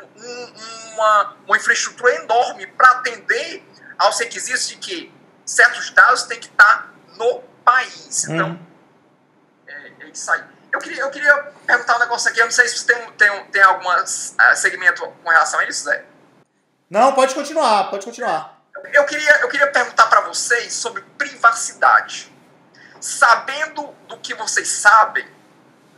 uma infraestrutura enorme para atender aos requisitos de que certos dados têm que estar no país. Então, é isso aí. Eu queria perguntar um negócio aqui, eu não sei se você tem algum segmento com relação a isso, Zé. Não, pode continuar. Eu queria perguntar para vocês sobre privacidade. Sabendo do que vocês sabem,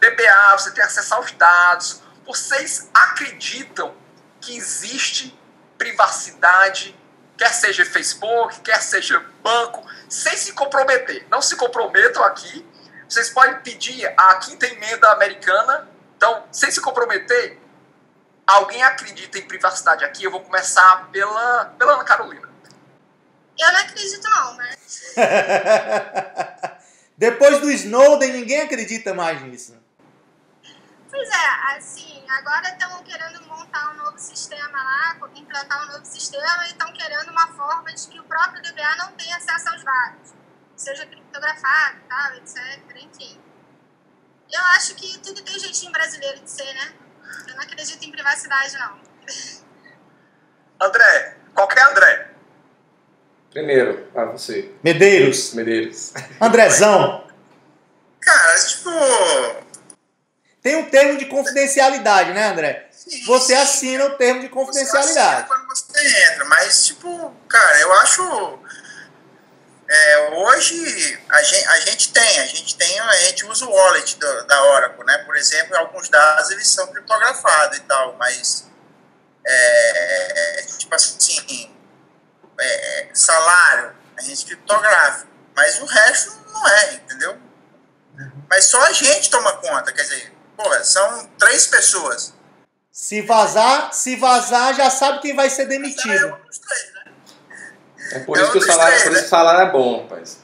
DBA, você tem acesso aos dados, vocês acreditam que existe privacidade, quer seja Facebook, quer seja banco, sem se comprometer? Não se comprometam aqui. Vocês podem pedir a 5ª emenda americana. Então, sem se comprometer, alguém acredita em privacidade aqui? Eu vou começar pela Ana Carolina. Eu não acredito não, mas... Depois do Snowden, ninguém acredita mais nisso. Pois é, assim, agora estão querendo montar um novo sistema lá, implantar um novo sistema e estão querendo uma forma de que o próprio DBA não tenha acesso aos dados, seja criptografado, tal, etc, enfim. Eu acho que tudo tem jeitinho brasileiro de ser, né? Eu não acredito em privacidade, não. André, qualquer André. Primeiro, para você. Medeiros. Andrezão. Cara, tipo... Tem um termo de confidencialidade, né, André? Sim, você assina o termo de confidencialidade. Você assina quando você entra, mas, tipo, cara, eu acho... hoje a gente usa o wallet da Oracle, né? Por exemplo, alguns dados eles são criptografados e tal, mas tipo assim, salário, agente criptográfico. Mas o resto não é, entendeu? Mas só a gente toma conta, quer dizer, porra, são 3 pessoas. Se vazar, já sabe quem vai ser demitido. É um dos 3, né? É por isso que o salário é bom, rapaz.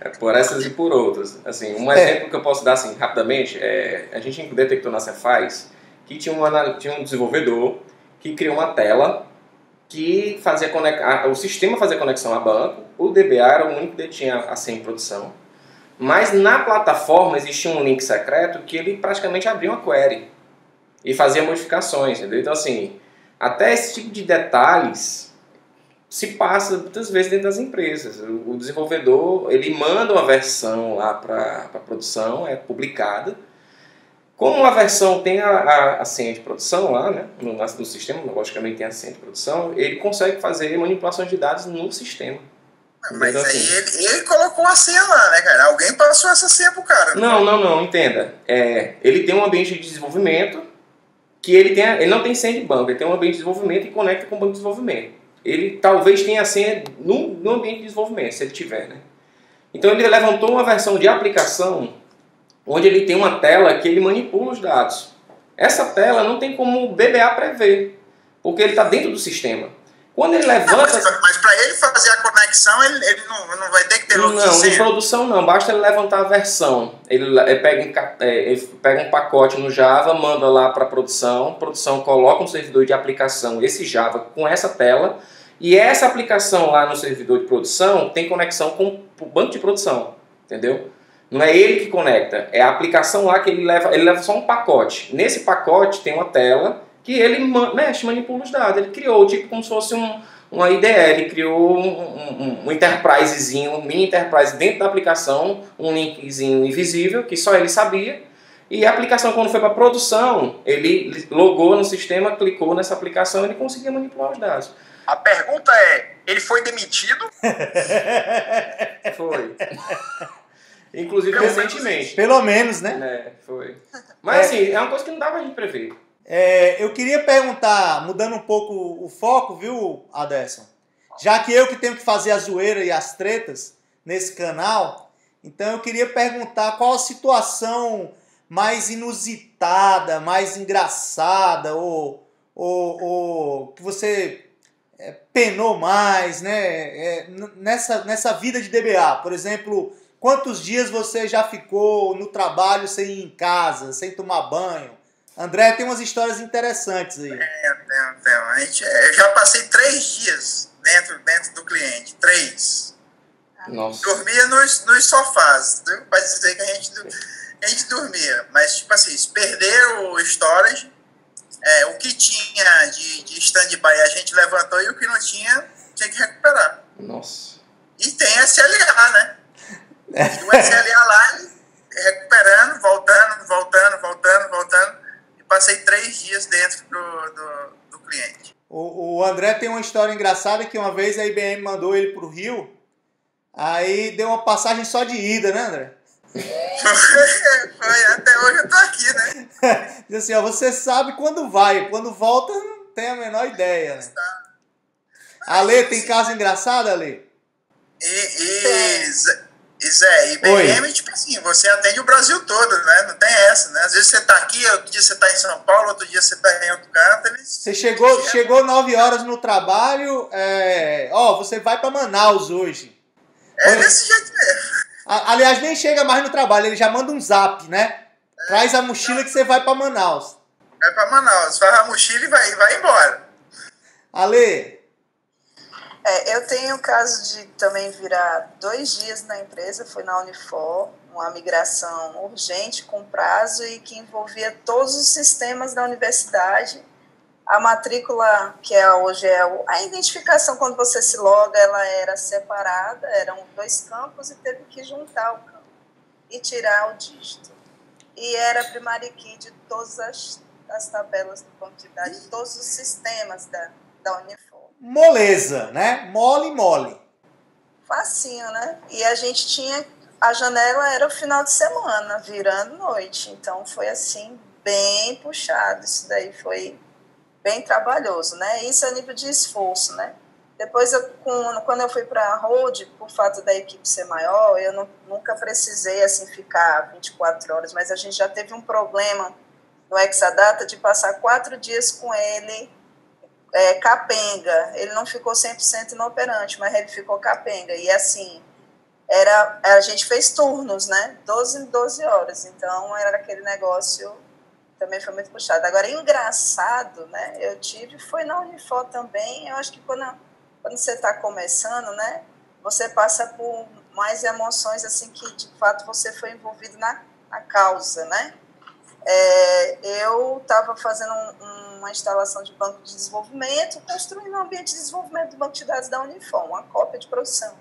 É por essas e por outras. Assim, um exemplo que eu posso dar assim, rapidamente, a gente detectou na Cefaz que tinha um desenvolvedor que criou uma tela que fazia o sistema fazia conexão a banco, o DBA era o único que tinha a senha em produção, mas na plataforma existia um link secreto que ele praticamente abria uma query e fazia modificações, entendeu? Então assim, até esse tipo de detalhes se passa muitas vezes dentro das empresas. O desenvolvedor, ele manda uma versão lá para a produção, é publicada. Como a versão tem a senha de produção lá, né, no sistema, logicamente tem a senha de produção, ele consegue fazer manipulações de dados no sistema. Mas então, aí assim, ele colocou a senha lá, né, cara? Alguém passou essa senha pro cara. Não, entenda. Ele tem um ambiente de desenvolvimento que ele não tem senha de banco, ele tem um ambiente de desenvolvimento e conecta com o banco de desenvolvimento. Ele talvez tenha a senha no ambiente de desenvolvimento, se ele tiver, né? Então ele levantou uma versão de aplicação onde ele tem uma tela que ele manipula os dados. Essa tela não tem como o DBA prever, porque ele está dentro do sistema. Quando ele levanta... Mas para ele fazer a conexão, ele não vai ter que ter outra Não, senha? em produção não, basta ele levantar a versão. Ele pega um pacote no Java, manda lá para a produção coloca um servidor de aplicação, esse Java, com essa tela, e essa aplicação lá no servidor de produção tem conexão com o banco de produção, entendeu? Não é ele que conecta, é a aplicação lá que ele leva só um pacote. Nesse pacote tem uma tela que ele manipula os dados. Ele criou tipo como se fosse uma IDE, ele criou um enterprisezinho, um mini enterprise dentro da aplicação, um linkzinho invisível que só ele sabia. E a aplicação, quando foi para produção, ele logou no sistema, clicou nessa aplicação e ele conseguia manipular os dados. A pergunta é, ele foi demitido? Foi. Inclusive recentemente. Pelo menos, né? Foi. Mas assim, é uma coisa que não dá pra gente prever. Eu queria perguntar, mudando um pouco o foco, viu, Aderson? Já que eu que tenho que fazer a zoeira e as tretas nesse canal, então eu queria perguntar qual a situação mais inusitada, mais engraçada, ou que você penou mais, né? Nessa vida de DBA. Por exemplo, quantos dias você já ficou no trabalho sem ir em casa, sem tomar banho? André tem umas histórias interessantes aí. Eu já passei 3 dias dentro do cliente. 3. Nossa. Dormia nos sofás. Vai dizer que a gente dormia. Mas, tipo assim, se perderam o storage, o que tinha de stand-by a gente levantou e o que não tinha que recuperar. Nossa. E tem SLA, né? E o SLA lá, recuperando, voltando. E passei 3 dias dentro do cliente. O André tem uma história engraçada que uma vez a IBM mandou ele pro Rio, aí deu uma passagem só de ida, né, André? Foi, até hoje eu tô aqui, né? Diz assim, você sabe quando vai, quando volta não tem a menor ideia, né? Ale, tem caso engraçado, Ale? Zé, IBM, tipo assim, você atende o Brasil todo, né? Não tem essa, né? Às vezes você tá aqui, outro dia você tá em São Paulo, outro dia você tá em outro canto. Você chegou 9 horas no trabalho, você vai pra Manaus hoje. Desse jeito mesmo. Aliás, nem chega mais no trabalho, ele já manda um zap, né? Traz a mochila que você vai pra Manaus. Vai pra Manaus, faz a mochila e vai embora. Ale? Eu tenho o caso de também virar 2 dias na empresa, foi na Unifor, uma migração urgente, com prazo e que envolvia todos os sistemas da universidade. A matrícula, que hoje é a identificação, quando você se loga, ela era separada, eram 2 campos e teve que juntar o campo e tirar o dígito. E era primary key de todas as tabelas do banco de dados, de todos os sistemas da Unifor. Moleza, né? Mole. Facinho, né? E a gente tinha... A janela era o final de semana, virando noite. Então, foi assim, bem puxado. Isso daí foi bem trabalhoso, né? Isso é nível de esforço, né? Depois, quando eu fui para a Road, por fato da equipe ser maior, eu nunca precisei assim, ficar 24 horas, mas a gente já teve um problema no Exadata de passar 4 dias com ele capenga. Ele não ficou 100% inoperante, mas ele ficou capenga. E assim, a gente fez turnos, né? 12 em 12 horas. Então, era aquele negócio, também foi muito puxado. Agora, engraçado, né? Eu tive, foi na Unifor também. Eu acho que quando você está começando, né? Você passa por mais emoções, assim, que de fato você foi envolvido na causa, né? Eu estava fazendo uma instalação de banco de desenvolvimento, construindo um ambiente de desenvolvimento do banco de dados da Unifor, uma cópia de produção.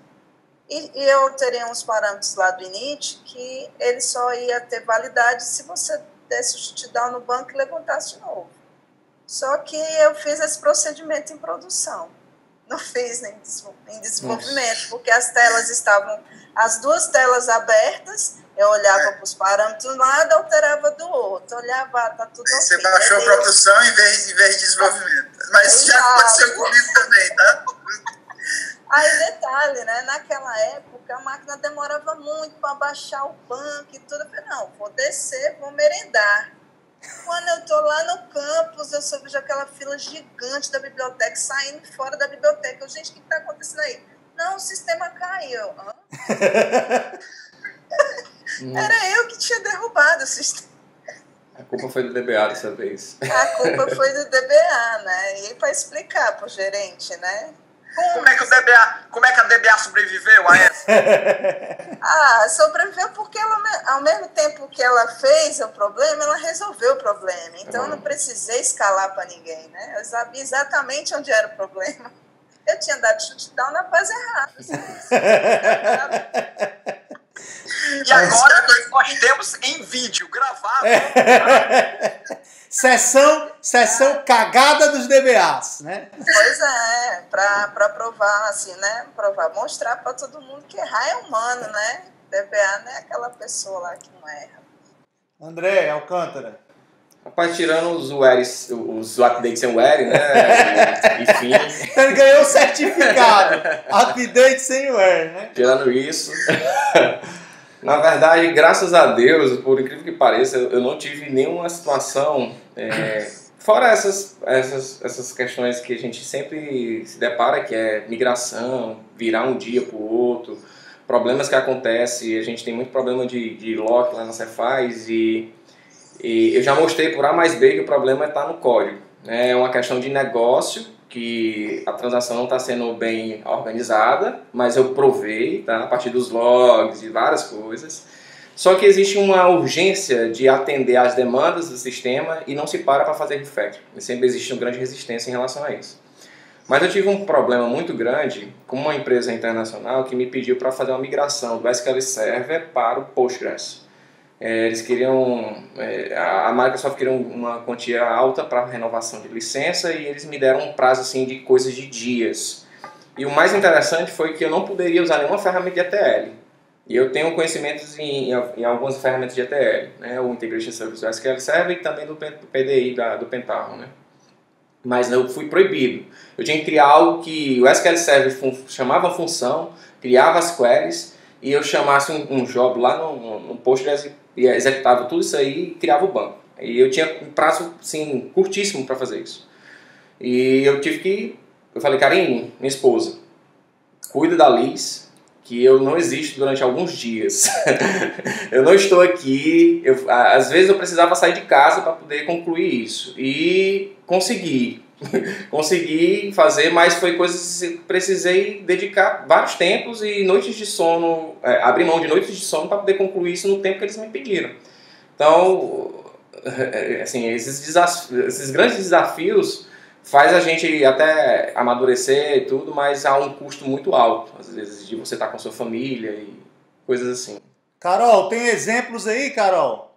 E eu teria uns parâmetros lá do init que ele só ia ter validade se você desse o shutdown no banco e levantasse de novo. Só que eu fiz esse procedimento em produção. Não fiz em desenvolvimento, porque as telas estavam, as 2 telas abertas, eu olhava para os parâmetros de um lado, alterava do outro, olhava, tá tudo Você ok. baixou a produção em vez de desenvolvimento. Mas já aconteceu comigo também, tá? Aí, detalhe, né? Naquela época, a máquina demorava muito para baixar o banco e tudo. Eu falei, não, vou descer, vou merendar. Quando eu tô lá no campus, eu só vejo aquela fila gigante da biblioteca saindo fora da biblioteca. Gente, o que está acontecendo aí? Não, o sistema caiu. Era eu que tinha derrubado o sistema. A culpa foi do DBA dessa vez. A culpa foi do DBA, né? E para explicar pro gerente, né? Como é que a DBA sobreviveu a essa? Sobreviveu porque ela, ao mesmo tempo que ela fez o problema, ela resolveu o problema. Então, eu não precisei escalar para ninguém, né? Eu sabia exatamente onde era o problema. Eu tinha dado shutdown na base errada. E agora nós temos em vídeo gravado. Sessão cagada dos DBAs, né? Pois é, para provar, assim, né? Mostrar para todo mundo que errar é humano, né? DBA não é aquela pessoa lá que não erra. André Alcântara. Rapaz, tirando os updates sem wear, né? Enfim. Então ele ganhou o certificado. Update sem wear, né? Tirando isso. Na verdade, graças a Deus, por incrível que pareça, eu não tive nenhuma situação, fora essas questões que a gente sempre se depara, que é migração, virar um dia para o outro, problemas que acontecem, a gente tem muito problema de lock lá na Cefaz e eu já mostrei por A mais B que o problema está no código. É uma questão de negócio, que a transação não está sendo bem organizada, mas eu provei, tá? A partir dos logs e várias coisas. Só que existe uma urgência de atender às demandas do sistema e não se para fazer refactor. E sempre existe uma grande resistência em relação a isso. Mas eu tive um problema muito grande com uma empresa internacional que me pediu para fazer uma migração do SQL Server para o Postgres. Eles queriam, a Microsoft queria uma quantia alta para renovação de licença e eles me deram um prazo assim, de coisas de dias. E o mais interessante foi que eu não poderia usar nenhuma ferramenta de ETL. E eu tenho conhecimentos em algumas ferramentas de ETL, né? O Integration Service do SQL Server e também do PDI, do Pentaho, né? Mas eu fui proibido. Eu tinha que criar algo que o SQL Server chamava função, criava as queries e eu chamasse um job lá no Postgres e executava tudo isso aí e criava o banco. E eu tinha um prazo assim, curtíssimo para fazer isso. E eu falei, Karine, minha esposa, cuida da Liz, que eu não existo durante alguns dias. Eu não estou aqui, às vezes eu precisava sair de casa para poder concluir isso. E consegui fazer, mas foi coisas que precisei dedicar vários tempos e noites de sono, abrir mão de noites de sono para poder concluir isso no tempo que eles me pediram. Então, assim, esses grandes desafios faz a gente até amadurecer e tudo, mas há um custo muito alto, às vezes, de você estar com a sua família e coisas assim. Carol, tem exemplos aí, Carol?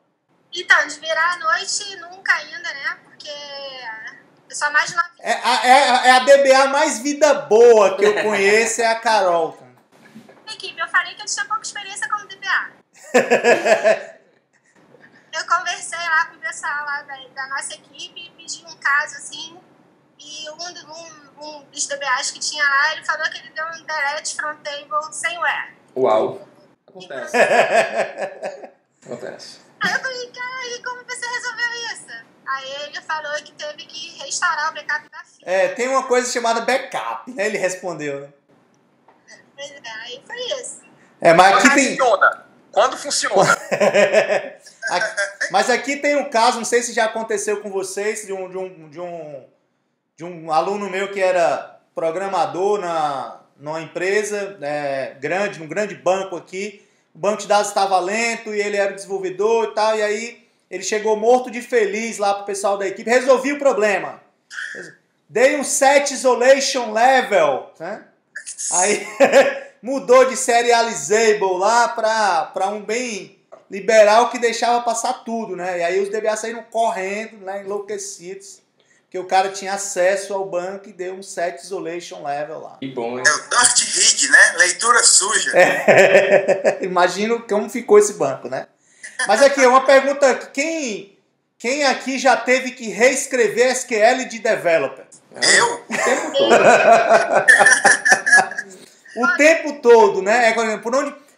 Então, de virar a noite nunca ainda, né? Porque eu sou mais novinha. É a DBA mais vida boa que eu conheço, é a Carol. Equipe, eu falei que eu tinha pouca experiência como DBA. Eu conversei lá com o pessoal lá da nossa equipe, pedi um caso assim, e um dos DBAs que tinha lá, ele falou que ele deu um delete from table sem where. Uau. Acontece. Acontece. Aí eu falei, cara, e como você resolveu isso? Aí ele falou que teve que restaurar o backup da fila. Tem uma coisa chamada backup, né? Ele respondeu, né? Pois é, aí foi isso. Mas aqui tem... Quando funciona? Mas aqui tem um caso, não sei se já aconteceu com vocês, de um aluno meu que era programador numa empresa grande, num grande banco aqui. O banco de dados estava lento e ele era desenvolvedor e tal, e aí ele chegou morto de feliz lá pro pessoal da equipe. Resolvi o problema. Dei um set isolation level, né? Aí mudou de serializable lá para um bem liberal que deixava passar tudo, né? E aí os DBA saíram correndo, né, enlouquecidos, porque o cara tinha acesso ao banco e deu um set isolation level lá. Que bom, hein? É o Dirty Read, né? Leitura suja. Imagino como ficou esse banco, né? Mas aqui, uma pergunta, quem aqui já teve que reescrever SQL de developer? Eu? O tempo todo. O tempo todo, né?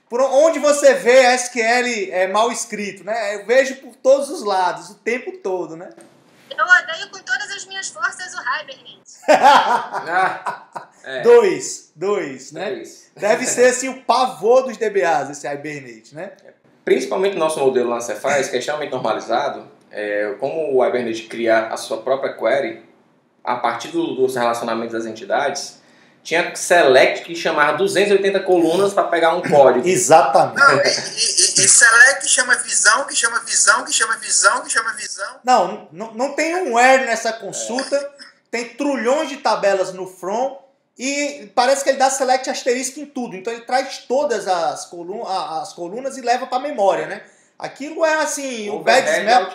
Por onde você vê a SQL mal escrito, né? Eu vejo por todos os lados, o tempo todo, né? Eu odeio com todas as minhas forças o Hibernate. Dois, né? É isso. Deve ser assim o pavor dos DBAs, esse Hibernate, né? Principalmente no nosso modelo lá na Cephas, que é extremamente normalizado, como o Hibernate cria a sua própria query, a partir dos relacionamentos das entidades, tinha select que chamava 280 colunas para pegar um código. Exatamente. Não, e select chama visão, que chama visão, que chama visão, que chama visão. Não tem um where nessa consulta, tem trilhões de tabelas no from e parece que ele dá select asterisco em tudo. Então ele traz todas as colunas e leva para a memória, né? Aquilo é assim, o bad smell.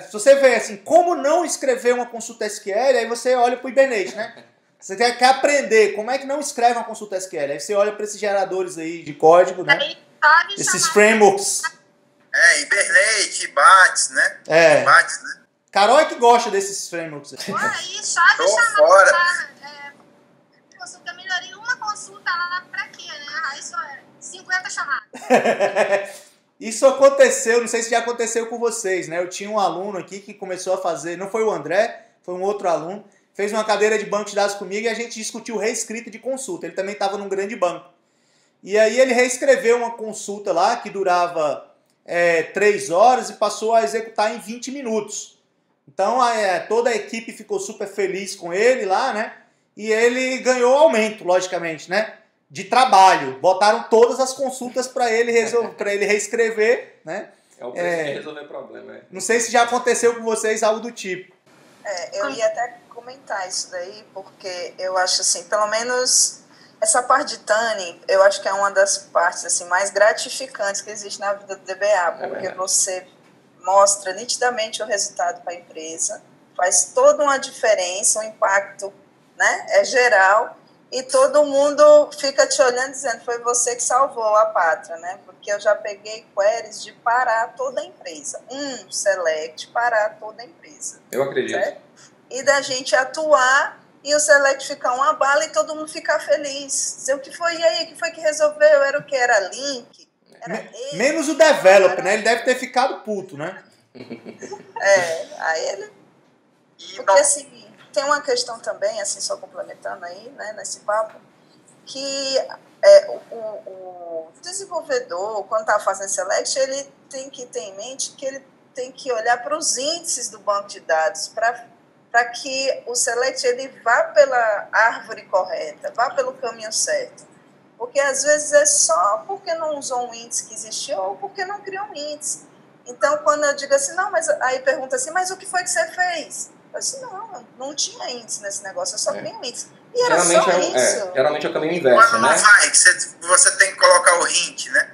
Se você vê assim, como não escrever uma consulta SQL, aí você olha para o Hibernate, né? Você quer aprender como é que não escreve uma consulta SQL. Aí você olha para esses geradores aí de código, né? Esses frameworks. Hibernate, Bats, né? Bats, né? Carol é que gosta desses frameworks. Aí chave Tô chamada fora. consulta, melhorei uma consulta lá pra quê, né? Aí só 50 chamadas. Isso aconteceu, não sei se já aconteceu com vocês, né? Eu tinha um aluno aqui que começou a fazer, não foi o André, foi um outro aluno, fez uma cadeira de banco de dados comigo e a gente discutiu reescrita de consulta. Ele também estava num grande banco. E aí ele reescreveu uma consulta lá que durava 3 horas e passou a executar em 20 minutos. Então toda a equipe ficou super feliz com ele lá, né? E ele ganhou aumento, logicamente, né? De trabalho. Botaram todas as consultas para ele reescrever, né? É o preço de resolver problema. Não sei se já aconteceu com vocês algo do tipo. Eu ia até comentar isso daí, porque eu acho assim, pelo menos essa parte de tuning, eu acho que é uma das partes assim, mais gratificantes que existe na vida do DBA, porque você mostra nitidamente o resultado para a empresa, faz toda uma diferença, o impacto, né, é geral, e todo mundo fica te olhando dizendo, foi você que salvou a pátria, né? Porque eu já peguei queries de parar toda a empresa. Select parar toda a empresa. Eu acredito. Certo? E da gente atuar e o select ficar uma bala e todo mundo ficar feliz. Dizer o que foi, e aí, o que foi que resolveu? Era o que? Era link? Era menos o developer, né? Ele deve ter ficado puto, né? Aí ele... Porque assim... Tem uma questão também, assim, só complementando aí, né, nesse papo, que o desenvolvedor, quando está fazendo select, ele tem que ter em mente que ele tem que olhar para os índices do banco de dados, para que o select ele vá pela árvore correta, vá pelo caminho certo. Porque às vezes é só porque não usou um índice que existia ou porque não criou um índice. Então, quando eu digo assim, não, mas aí pergunta assim, mas o que foi que você fez? Eu disse, não tinha índice nesse negócio, eu só criei um índice. E era geralmente só isso. Geralmente é o caminho inverso, quando né? Não vai, que você tem que colocar o hint, né?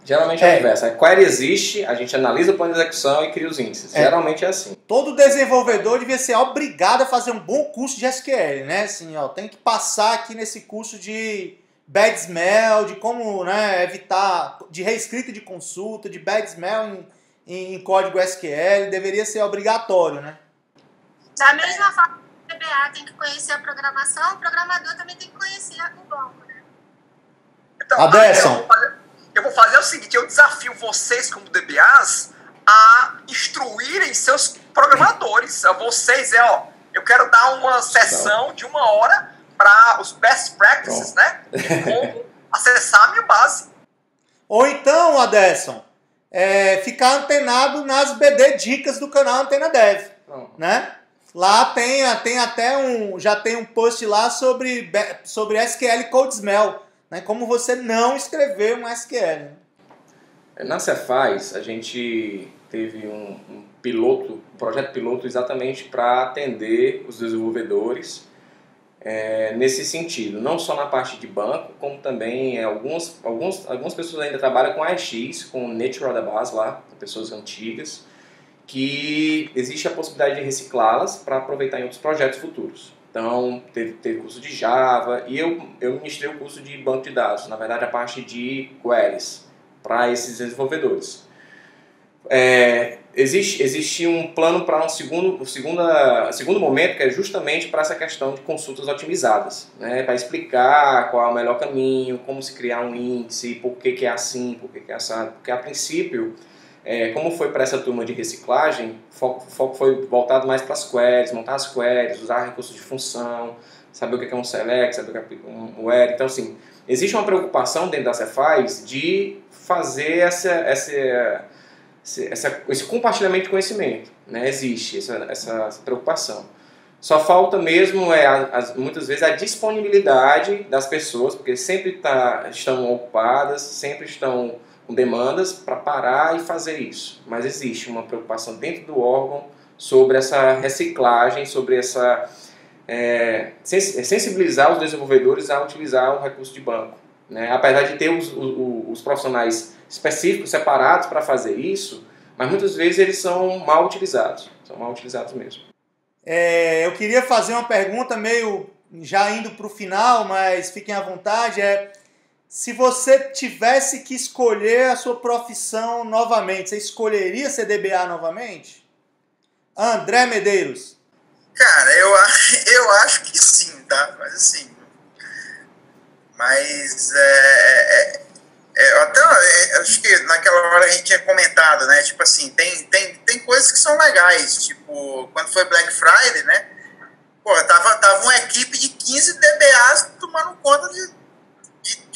Geralmente é o inverso. A query existe, a gente analisa o plano de execução e cria os índices. Geralmente é assim. Todo desenvolvedor devia ser obrigado a fazer um bom curso de SQL, né? Assim, tem que passar aqui nesse curso de bad smell, de como, né, evitar, de reescrita de consulta, de bad smell em código SQL, deveria ser obrigatório, né? Da mesma forma que o DBA tem que conhecer a programação, o programador também tem que conhecer o banco, né? Então, Aderson. eu vou fazer o seguinte, eu desafio vocês como DBAs a instruírem seus programadores. Vocês, eu quero dar uma sessão de 1 hora para os best practices, né? De como acessar a minha base. Ou então, Aderson, ficar antenado nas BD dicas do canal Antena Dev, né? Lá tem até já tem um post lá sobre SQL Code Smell, né? Como você não escrever um SQL. Na Cefaz, a gente teve um projeto piloto exatamente para atender os desenvolvedores nesse sentido, não só na parte de banco, como também algumas pessoas ainda trabalham com AX, com Natural Database lá, pessoas antigas, que existe a possibilidade de reciclá-las para aproveitar em outros projetos futuros. Então, teve curso de Java e eu ministrei o curso de banco de dados, na verdade a parte de queries para esses desenvolvedores. Existe um plano para um segundo momento, que é justamente para essa questão de consultas otimizadas, né? Para explicar qual é o melhor caminho, como se criar um índice, por que é assim, por que é assado. Porque a princípio, como foi para essa turma de reciclagem, o foco foi voltado mais para as queries, montar as queries, usar recursos de função, saber o que é um select, saber o que é um where. Então, assim, existe uma preocupação dentro da Cefaz de fazer esse compartilhamento de conhecimento, né? Existe essa preocupação. Só falta mesmo, muitas vezes, a disponibilidade das pessoas, porque sempre estão ocupadas, sempre estão com demandas para parar e fazer isso. Mas existe uma preocupação dentro do órgão sobre essa reciclagem, sobre essa sensibilizar os desenvolvedores a utilizar o recurso de banco, né? Apesar de ter os profissionais específicos, separados para fazer isso, mas muitas vezes eles são mal utilizados mesmo. Eu queria fazer uma pergunta meio já indo para o final, mas fiquem à vontade, se você tivesse que escolher a sua profissão novamente, você escolheria ser DBA novamente? André Medeiros. Cara, eu acho que sim, tá? Mas assim... acho que naquela hora a gente tinha comentado, né? Tipo assim, tem coisas que são legais. Tipo, quando foi Black Friday, né? Pô, tava uma equipe de 15 DBAs tomando conta de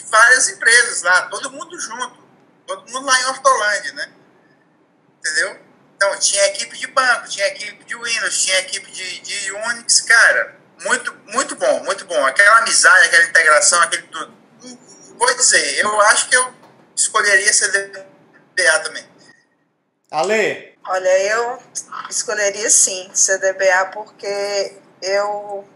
várias empresas lá, todo mundo junto, todo mundo lá em Hortolândia, né? Entendeu? Então, tinha equipe de banco, tinha equipe de Windows, tinha equipe de Unix, cara, muito bom, muito bom. Aquela amizade, aquela integração, aquele tudo. Vou dizer, eu acho que eu escolheria ser DBA também. Ale? Olha, eu escolheria sim ser DBA porque eu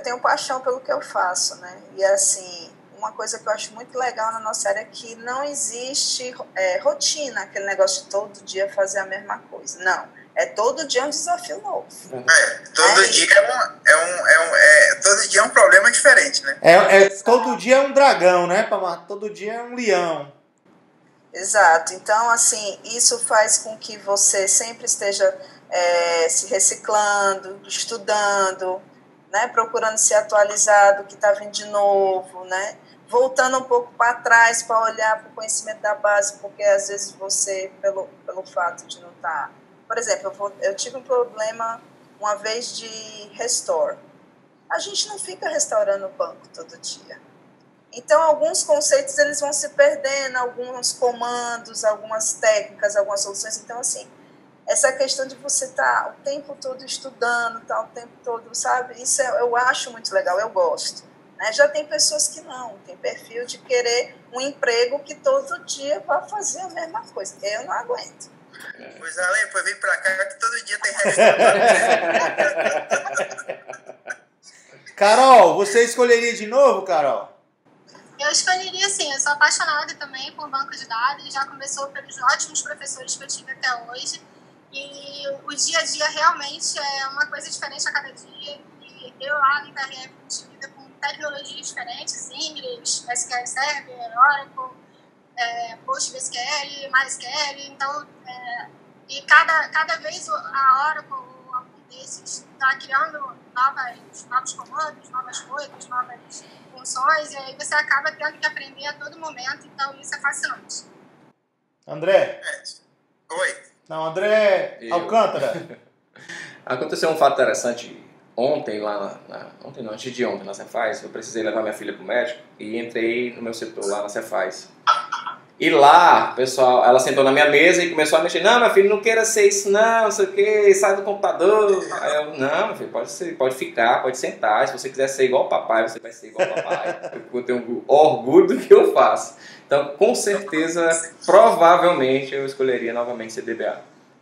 tenho paixão pelo que eu faço, né? E assim, uma coisa que eu acho muito legal na nossa área é que não existe rotina, aquele negócio de todo dia fazer a mesma coisa. Não, todo dia um desafio novo. Todo dia é um problema diferente, né? Todo dia é um dragão, né? Todo dia é um leão. Exato. Então, assim, isso faz com que você sempre esteja se reciclando, estudando, né? Procurando se atualizar do que está vindo de novo, né? Voltando um pouco para trás para olhar para o conhecimento da base, porque às vezes você, pelo fato de não estar... Por exemplo, eu tive um problema uma vez de restore. A gente não fica restaurando o banco todo dia. Então, alguns conceitos eles vão se perdendo, alguns comandos, algumas técnicas, algumas soluções. Então, assim, essa questão de você estar o tempo todo estudando, o tempo todo, sabe? Isso eu acho muito legal, eu gosto. Já tem pessoas que não, tem perfil de querer um emprego que todo dia vai fazer a mesma coisa. Eu não aguento. Pois Ale, pois vem pra cá que todo dia tem restaurante. Carol, você escolheria de novo, Carol? Eu escolheria sim, eu sou apaixonada também por banco de dados, já começou pelos ótimos professores que eu tive até hoje, e o dia a dia realmente é uma coisa diferente a cada dia, e eu lá no IBRF a gente lida com tecnologias diferentes, Ingress, SQL Server, Oracle, PostgreSQL, MySQL, então, e cada vez a Oracle, algum desses, está criando novos comandos, novas coisas, novas funções, e aí você acaba tendo que aprender a todo momento, então isso é fascinante. André? Oi. Não, André Alcântara. Aconteceu um fato interessante ontem, ontem não, antes de ontem, na Cefaz. Eu precisei levar minha filha para o médico e entrei no meu setor lá na Cefaz. E lá, pessoal, ela sentou na minha mesa e começou a mexer. Não, meu filho, não queira ser isso não sei o que, sai do computador. Aí eu, não, meu filho, pode ficar, pode sentar. Se você quiser ser igual ao papai, você vai ser igual ao papai. Eu tenho orgulho do que eu faço. Então, com certeza, provavelmente, eu escolheria novamente ser DBA.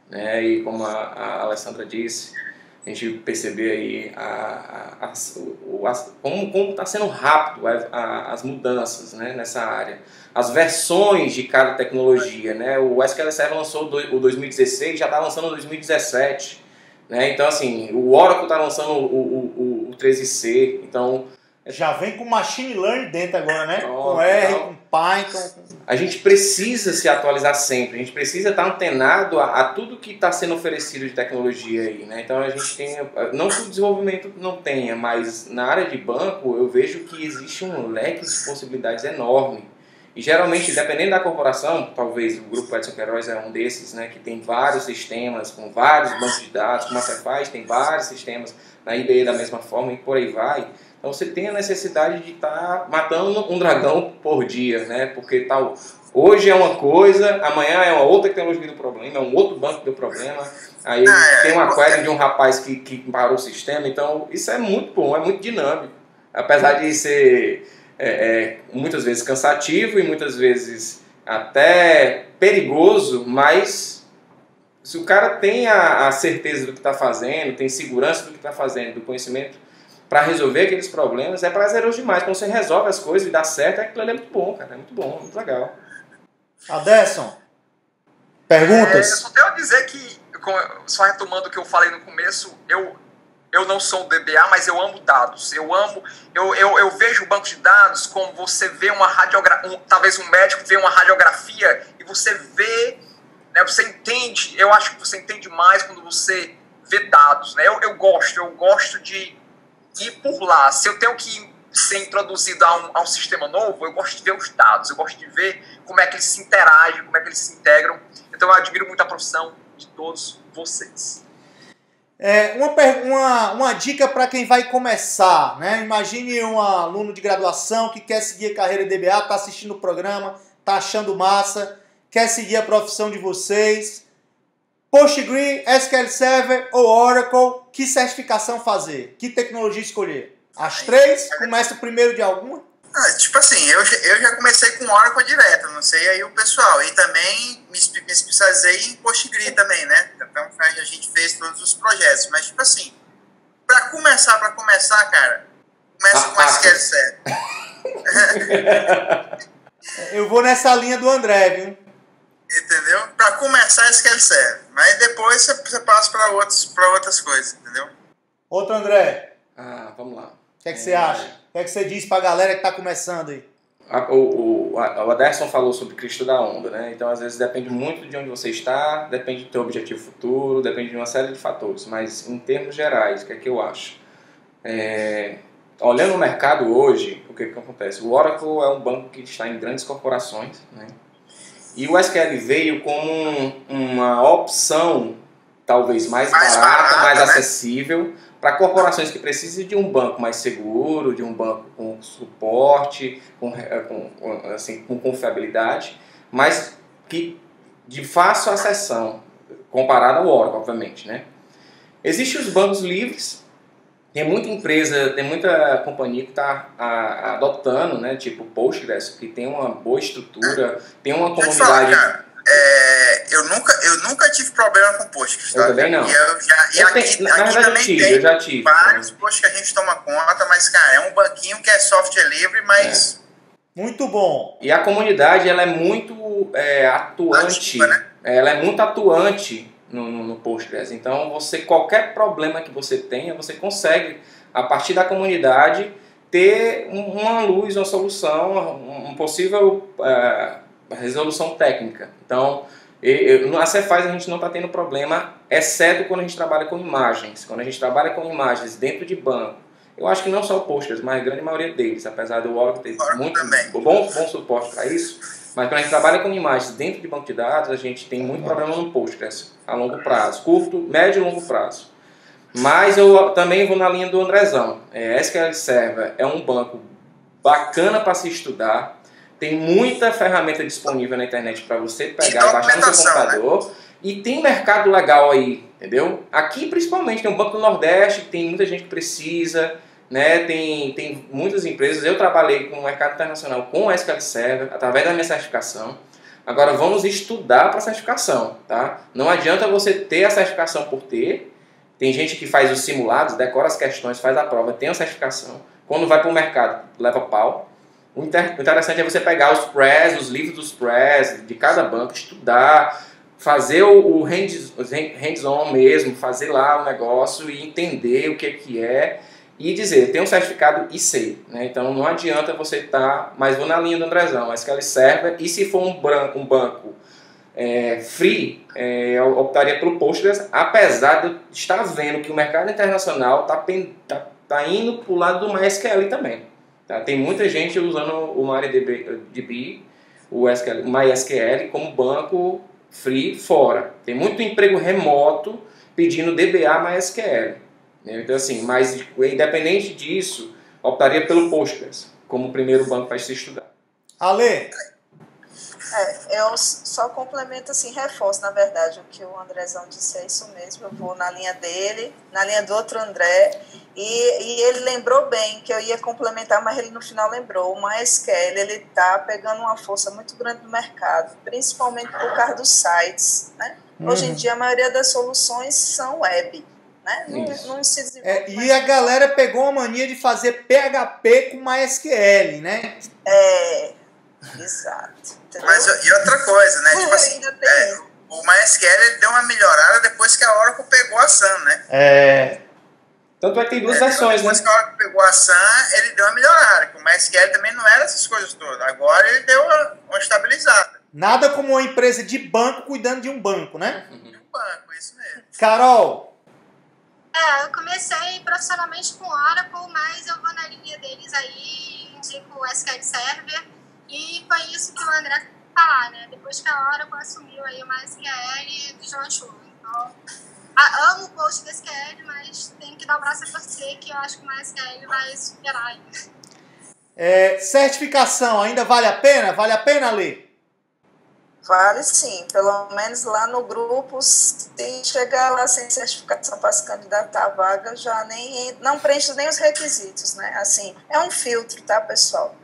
Né? E como a Alessandra disse, a gente perceber aí como está sendo rápido as mudanças, né, nessa área. As versões de cada tecnologia, né? O SQL Server lançou o 2016, já está lançando o 2017. Né? Então, assim, o Oracle está lançando o 13C. Então, já vem com Machine Learning dentro agora, né? Pronto, com R, com Python. A gente precisa se atualizar sempre. A gente precisa estar antenado a tudo que está sendo oferecido de tecnologia aí, né? Então a gente tem, não que o desenvolvimento não tenha, mas na área de banco eu vejo que existe um leque de possibilidades enorme. E geralmente, dependendo da corporação, talvez o grupo Edson Queiroz é um desses, né, que tem vários sistemas, com vários bancos de dados, como a Cefaz tem vários sistemas, na IBE da mesma forma e por aí vai. Então você tem a necessidade de estar matando um dragão por dia, né? Porque hoje é uma coisa, amanhã é uma outra tecnologia do problema, é um outro banco do problema. Aí tem uma query de um rapaz que parou o sistema. Então isso é muito bom, é muito dinâmico. Apesar de ser muitas vezes cansativo e muitas vezes até perigoso, mas se o cara tem a certeza do que está fazendo, tem segurança do que está fazendo, do conhecimento para resolver aqueles problemas, é prazeroso demais. Quando você resolve as coisas e dá certo, aquilo ali é muito bom, cara. É muito bom, muito legal. Aderson, perguntas? Eu só tenho a dizer que, só retomando o que eu falei no começo, eu não sou um DBA, mas eu amo dados. Eu vejo o banco de dados como você vê uma radiografia, talvez um médico vê uma radiografia e você vê, né, você entende, eu acho que você entende mais quando você vê dados. Né? Eu gosto de ir por lá. Se eu tenho que ser introduzido a um sistema novo, eu gosto de ver os dados, eu gosto de ver como é que eles se interagem, como é que eles se integram. Então eu admiro muito a profissão de todos vocês. Uma dica para quem vai começar, né? Imagine um aluno de graduação que quer seguir a carreira de DBA, está assistindo o programa, está achando massa, quer seguir a profissão de vocês. PostgreSQL, SQL Server ou Oracle, que certificação fazer? Que tecnologia escolher? As três? Começa primeiro de alguma? Tipo assim, eu já comecei com Oracle direto, não sei aí o pessoal. E também me especializei em PostgreSQL também, né? Então a gente fez todos os projetos. Mas tipo assim, para começar, cara, começa com SQL Server. Eu vou nessa linha do André, viu? Entendeu? Para começar, SQL Server. Mas depois você passa para outras coisas, entendeu? Outro André. Vamos lá. O que é que você acha? O que é que você diz para a galera que está começando aí? O Aderson falou sobre Cristo da Onda, né? Então, às vezes, depende muito de onde você está, depende do teu objetivo futuro, depende de uma série de fatores. Mas, em termos gerais, o que é que eu acho? Olhando o mercado hoje, o que acontece? O Oracle é um banco que está em grandes corporações, né? E o SQL veio como uma opção, talvez mais barata, mais acessível, para corporações que precisem de um banco mais seguro, de um banco com suporte, com confiabilidade, mas que de fácil acessão, comparado ao Oracle, obviamente, né? Existem os bancos livres. Tem muita empresa, tem muita companhia que está adotando, né? Tipo Postgres, que tem uma boa estrutura, tem uma comunidade. Eu nunca tive problema com Postgres. Eu também não. Aqui também tem vários Postgres que a gente toma conta, mas, cara, é um banquinho que é software livre, mas... Muito bom. E a comunidade, ela é muito atuante. Ativa, né? Ela é muito atuante no Postgres. Então, qualquer problema que você tenha, você consegue, a partir da comunidade, ter uma luz, uma solução, uma possível resolução técnica. Então, Na Cefaz a gente não está tendo problema, exceto quando a gente trabalha com imagens. Quando a gente trabalha com imagens dentro de banco, eu acho que não só o Postgres, mas a grande maioria deles, apesar do Oracle ter muito bom suporte para isso, mas quando a gente trabalha com imagens dentro de banco de dados, a gente tem muito problema no Postgres, a longo prazo, curto, médio e longo prazo. Mas eu também vou na linha do Andrezão. SQL Server é um banco bacana para se estudar, tem muita ferramenta disponível na internet para você pegar e baixar no seu computador, né? E tem mercado legal aí, entendeu? Aqui principalmente tem um Banco do Nordeste, que tem muita gente que precisa, né? Tem muitas empresas. Eu trabalhei com o mercado internacional com SQL Server, através da minha certificação. Agora vamos estudar para a certificação, tá? Não adianta você ter a certificação por ter. Tem gente que faz os simulados, decora as questões, faz a prova, tem a certificação. Quando vai para o mercado, leva pau. O interessante é você pegar os press, os livros dos press de cada banco, estudar, fazer o hands-on mesmo, fazer lá o negócio e entender o que é e dizer, tem um certificado e sei, né? Então não adianta você estar, mas vou na linha do Andrezão, SQL Server, e se for um banco free, eu optaria pelo Postgres, apesar de eu estar vendo que o mercado internacional tá indo para o lado do MySQL também. Tá? Tem muita gente usando o MariaDB, o MySQL como banco free fora. Tem muito emprego remoto pedindo DBA MySQL. Então assim, mas independente disso, optaria pelo Postgres como o primeiro banco para se estudar. Ale? Eu só complemento assim, reforço, na verdade, o que o Andrezão disse é isso mesmo. Eu vou na linha dele, na linha do outro André, e ele lembrou bem que eu ia complementar, mas ele no final lembrou. O MySQL, ele está pegando uma força muito grande no mercado, principalmente por causa dos sites, né? Hoje em dia a maioria das soluções são web, né? Não se desenvolve e a galera pegou a mania de fazer PHP com MySQL, né? Exato. Mas e outra coisa, né? Tipo assim, o MySQL ele deu uma melhorada depois que a Oracle pegou a Sun, né? Tanto é que tem duas versões, depois né? que a Oracle pegou a Sun, ele deu uma melhorada. Que o MySQL também não era essas coisas todas. Agora ele deu uma estabilizada. Nada como uma empresa de banco cuidando de um banco, né? De um banco, isso mesmo. Carol? Eu comecei profissionalmente com Oracle, mas eu vou na linha deles aí, indico o SQL Server. E foi isso que o André falar, né? Depois que a Oracle assumiu aí o MySQL, deslanchou. Então, amo o PostgreSQL, mas tenho que dar o braço a torcer, que eu acho que o MySQL vai superar ainda. Certificação, ainda vale a pena? Vale a pena, Ale? Vale sim, pelo menos lá no grupo, se chegar lá sem certificação para se candidatar à vaga, já não preenche nem os requisitos, né? Assim, é um filtro, tá, pessoal?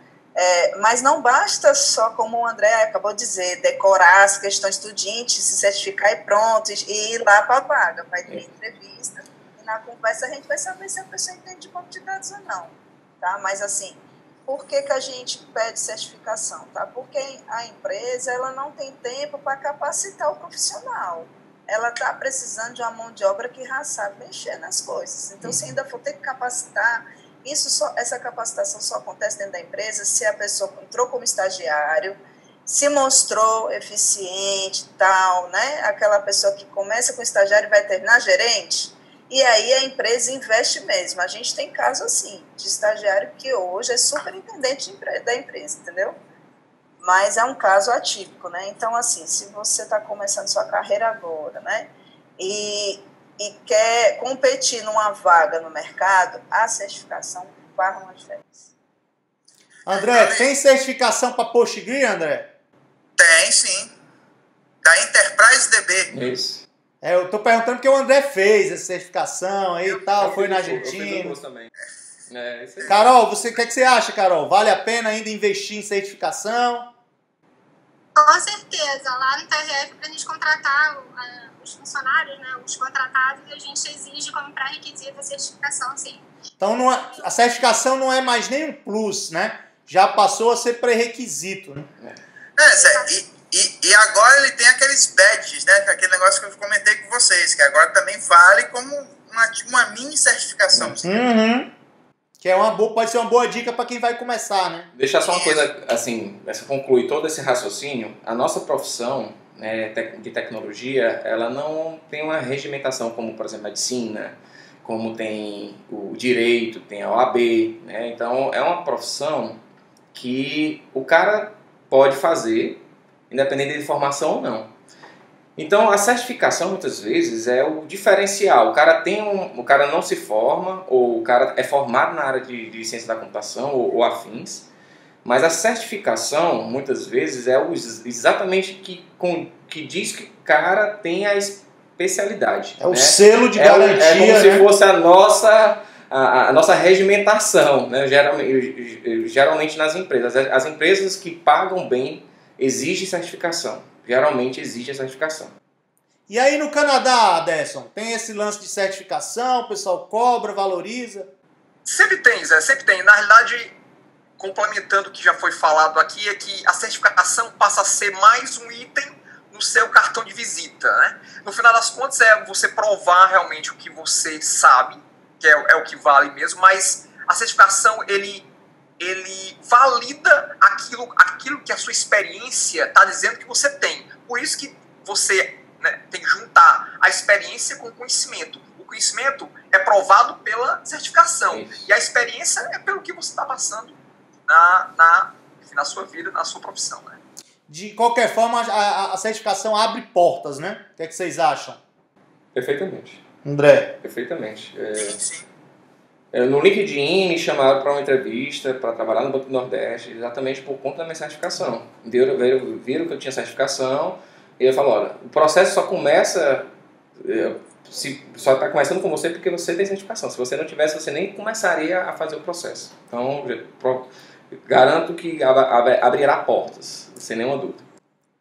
Mas não basta só, como o André acabou de dizer, decorar as questões tudinho, se certificar e pronto, e ir lá para a vaga, vai ter entrevista. E na conversa a gente vai saber se a pessoa entende de banco de dados ou não. Tá? Mas assim, por que a gente pede certificação? Tá? Porque a empresa ela não tem tempo para capacitar o profissional. Ela está precisando de uma mão de obra que já sabe mexer nas coisas. Então, se ainda for ter que capacitar... essa capacitação só acontece dentro da empresa se a pessoa entrou como estagiário, se mostrou eficiente e tal, né? Aquela pessoa que começa com estagiário e vai terminar gerente, e aí a empresa investe mesmo. A gente tem caso assim, de estagiário que hoje é superintendente da empresa, entendeu? Mas é um caso atípico, né? Então, assim, se você está começando sua carreira agora, né? E quer competir numa vaga no mercado, a certificação faz uma diferença. André, tem certificação para Postgre, André? Tem, sim. Da Enterprise DB. Isso. Eu estou perguntando porque o André fez essa certificação aí e tal, foi na Argentina. Também. Carol, o que você acha, Carol? Vale a pena ainda investir em certificação? Com certeza. Lá no TRF, para a gente contratar os funcionários, né, os contratados, a gente exige como pré-requisito a certificação, sim. Então a certificação não é mais nem um plus, né? Já passou a ser pré-requisito, né? E agora ele tem aqueles badges, né? Aquele negócio que eu comentei com vocês, que agora também vale como uma mini certificação. Que pode ser uma boa dica para quem vai começar, né? Deixar só uma coisa, assim, concluir todo esse raciocínio. A nossa profissão, né, de tecnologia, ela não tem uma regimentação como, por exemplo, a medicina, como tem o direito, tem a OAB, né? Então é uma profissão que o cara pode fazer, independente de formação ou não. Então a certificação muitas vezes é o diferencial. O cara não se forma, ou o cara é formado na área de ciência da computação ou afins, mas a certificação muitas vezes é exatamente que diz que o cara tem a especialidade. É o né? selo de garantia. É como se fosse a nossa regimentação, né? Geralmente nas empresas. As empresas que pagam bem exigem certificação. Geralmente exige a certificação. E aí no Canadá, Aderson, tem esse lance de certificação, o pessoal cobra, valoriza? Sempre tem, Zé, sempre tem. Na realidade, complementando o que já foi falado aqui, é que a certificação passa a ser mais um item no seu cartão de visita, né? No final das contas, é você provar realmente o que você sabe, que é o que vale mesmo, mas a certificação, ele valida aquilo que a sua experiência está dizendo que você tem. Por isso que você, né, tem que juntar a experiência com o conhecimento. O conhecimento é provado pela certificação. Isso. E a experiência é pelo que você está passando na sua vida, na sua profissão. Né? De qualquer forma, a certificação abre portas, né? O que é que vocês acham? Perfeitamente. André? Perfeitamente. Sim. No LinkedIn me chamaram para uma entrevista para trabalhar no Banco do Nordeste, exatamente por conta da minha certificação. Viram que eu tinha certificação e eu falo, olha, o processo só começa, só está começando com você porque você tem certificação. Se você não tivesse, você nem começaria a fazer o processo. Então, garanto que abrirá portas, sem nenhuma dúvida.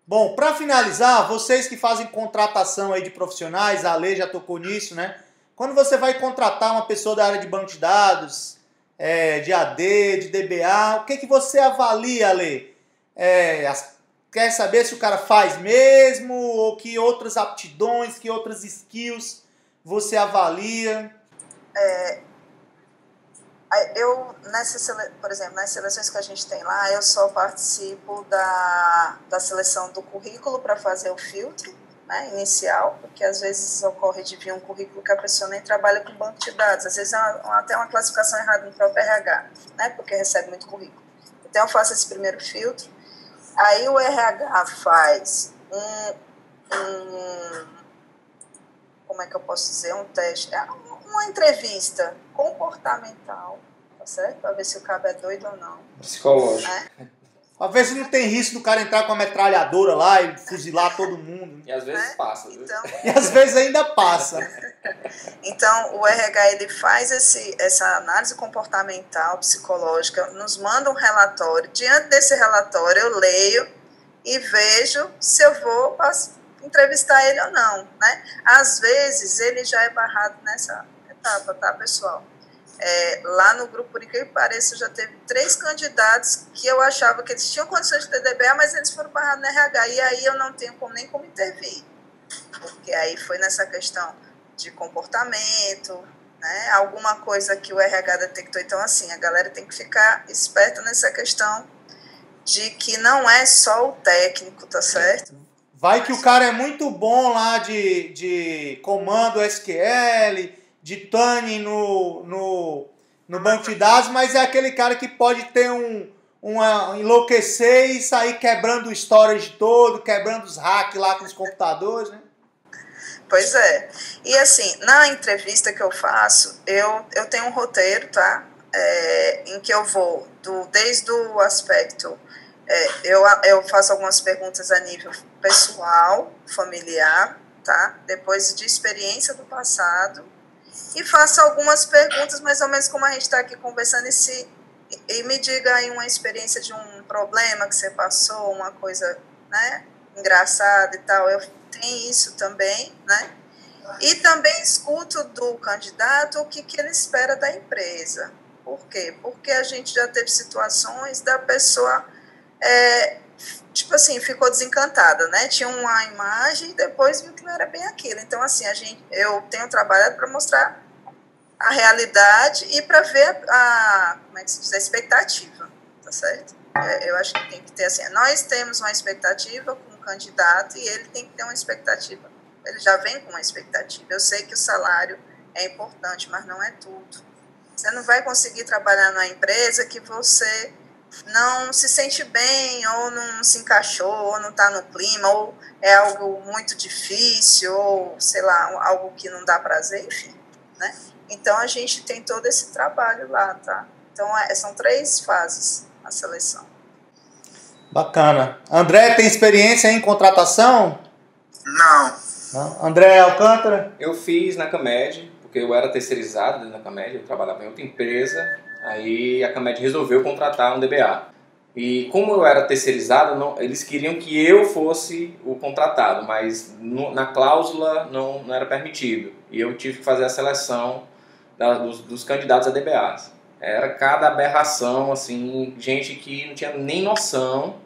Bom, para finalizar, vocês que fazem contratação aí de profissionais, a Lê já tocou nisso, né? Quando você vai contratar uma pessoa da área de banco de dados, de AD, de DBA, o que você avalia, Lê? Quer saber se o cara faz mesmo, ou que outras aptidões, que outras skills você avalia? Por exemplo, nas seleções que a gente tem lá, eu só participo da seleção do currículo para fazer o filtro, né, inicial, porque às vezes ocorre de vir um currículo que a pessoa nem trabalha com banco de dados, às vezes é até uma classificação errada no próprio RH, né, porque recebe muito currículo. Então eu faço esse primeiro filtro, aí o RH faz como é que eu posso dizer, um teste, uma entrevista comportamental, tá certo? Para ver se o cabo é doido ou não. Psicológico. Né? Pra ver se não tem risco do cara entrar com a metralhadora lá e fuzilar todo mundo. E às vezes passa. Então, E às vezes ainda passa. Então, o RH ele faz essa análise comportamental, psicológica, nos manda um relatório. Diante desse relatório, eu leio e vejo se eu vou entrevistar ele ou não. Né? Às vezes, ele já é barrado nessa etapa, tá, pessoal? Lá no grupo, por incrível que pareça, já teve 3 candidatos que eu achava que eles tinham condições de ter DBA, mas eles foram barrados no RH, e aí eu não tenho nem como intervir, porque aí foi nessa questão de comportamento, né, alguma coisa que o RH detectou. Então, assim, a galera tem que ficar esperta nessa questão de que não é só o técnico, tá certo? Vai que o cara é muito bom lá de comando SQL, de tuning no banco de dados, mas é aquele cara que pode ter enlouquecer e sair quebrando o storage todo, quebrando os hacks lá com os computadores, né? Pois é. E assim, na entrevista que eu faço, eu tenho um roteiro, tá? Em que eu vou desde o aspecto... eu faço algumas perguntas a nível pessoal, familiar, tá? Depois de experiência do passado, e faço algumas perguntas, mais ou menos como a gente está aqui conversando, e me diga aí uma experiência de um problema que você passou, uma coisa, né, engraçada e tal. Eu tenho isso também, né? E também escuto do candidato o que ele espera da empresa. Por quê? Porque a gente já teve situações da pessoa, tipo assim, ficou desencantada, né? Tinha uma imagem e depois viu que não era bem aquilo. Então, assim, eu tenho trabalhado para mostrar a realidade e para ver como é que se diz, a expectativa, tá certo? Eu acho que tem que ter assim, nós temos uma expectativa com o candidato e ele tem que ter uma expectativa. Ele já vem com uma expectativa. Eu sei que o salário é importante, mas não é tudo. Você não vai conseguir trabalhar numa empresa que você não se sente bem, ou não se encaixou, ou não está no clima, ou é algo muito difícil, ou, sei lá, algo que não dá prazer, enfim, né? Então, a gente tem todo esse trabalho lá, tá? Então, são 3 fases a seleção. Bacana. André, tem experiência em contratação? Não. André Alcântara? Eu fiz na Camed, porque eu era terceirizado dentro da Camed, eu trabalhava em outra empresa, aí a Camed resolveu contratar um DBA. E como eu era terceirizado, eles queriam que eu fosse o contratado, mas na cláusula não era permitido. E eu tive que fazer a seleção dos candidatos a DBAs. Era cada aberração, assim, gente que não tinha nem noção,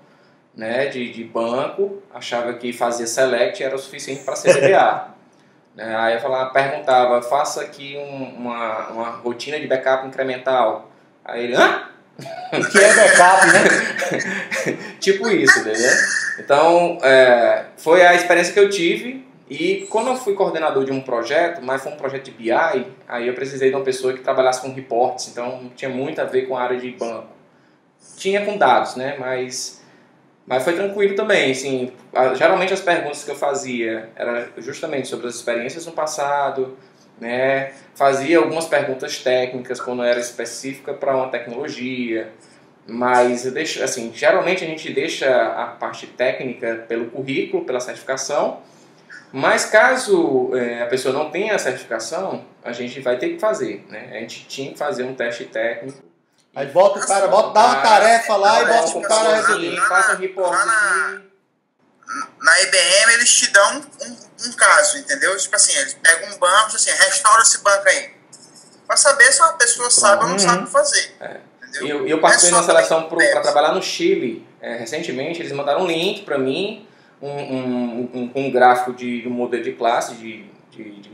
né, de banco, achava que fazia select era o suficiente para ser DBA. Aí eu perguntava, faça aqui uma rotina de backup incremental. Aí ele, hã? O que é backup, né? Tipo isso, entendeu? Então, foi a experiência que eu tive. E quando eu fui coordenador de um projeto, mas foi um projeto de BI, aí eu precisei de uma pessoa que trabalhasse com reports, então não tinha muito a ver com a área de banco. Tinha com dados, né? Mas foi tranquilo também, assim. Geralmente as perguntas que eu fazia eram justamente sobre as experiências no passado, né? Fazia algumas perguntas técnicas quando era específica para uma tecnologia, mas eu deixo, assim, geralmente a gente deixa a parte técnica pelo currículo, pela certificação. Mas caso a pessoa não tenha a certificação, a gente vai ter que fazer, né? A gente tinha que fazer um teste técnico. Aí bota o cara, dá uma tarefa lá e bota o cara resolver. Faça um report. Na IBM eles te dão um caso, entendeu? Tipo assim, eles pegam um banco, assim, restaura esse banco aí. Pra saber se uma pessoa sabe ou não sabe fazer. Eu participei na seleção para trabalhar no Chile. Recentemente eles mandaram um link para mim, um gráfico de um modelo de classe,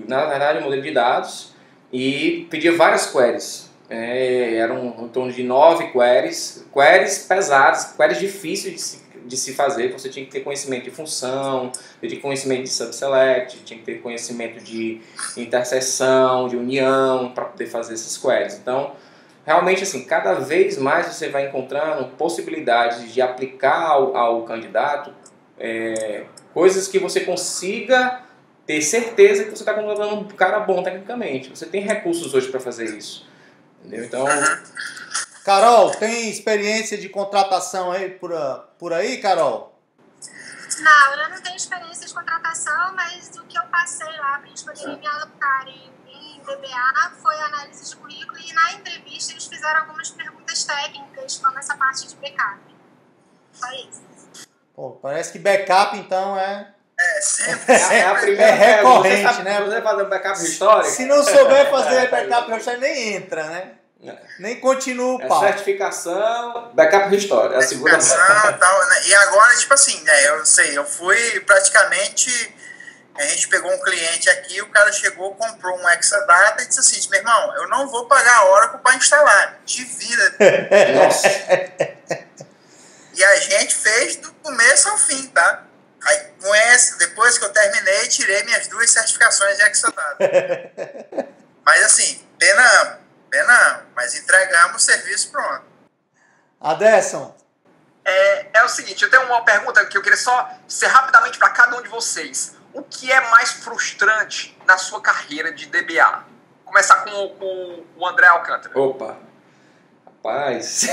na verdade um modelo de dados, e pedia várias queries. Eram em torno de 9 queries pesadas, queries difíceis de se fazer. Você tinha que ter conhecimento de função, tinha que ter conhecimento de subselect, tinha que ter conhecimento de interseção, de união, para poder fazer essas queries. Então, realmente, assim, cada vez mais você vai encontrando possibilidades de aplicar ao candidato coisas que você consiga ter certeza que você está contratando um cara bom tecnicamente. Você tem recursos hoje para fazer isso. Entendeu? Então... Carol, tem experiência de contratação aí por aí, Carol? Não, eu não tenho experiência de contratação, mas o que eu passei lá para eles poderem me alocar em DBA foi análise de currículo, e na entrevista eles fizeram algumas perguntas técnicas, como essa parte de backup. Só isso. Pô, parece que backup, então, sempre. É a primeira recorrente, né? Você fazer um backup histórico? Se não souber fazer backup histórico, nem entra, né? Nem continua o papo. Certificação, backup histórico. Certificação e tal, né? E agora, tipo assim, né? Eu fui praticamente... A gente pegou um cliente aqui, o cara chegou, comprou um Exadata e disse assim, meu irmão, eu não vou pagar a Oracle para instalar. Te vira. Nossa. E a gente fez do começo ao fim, tá? Aí, depois que eu terminei, tirei minhas 2 certificações de Exadata. Mas assim, pena, mas entregamos o serviço pronto. Aderson. É o seguinte, eu tenho uma pergunta que eu queria só ser rapidamente para cada um de vocês. O que é mais frustrante na sua carreira de DBA? Começar com o André Alcântara. Opa, rapaz...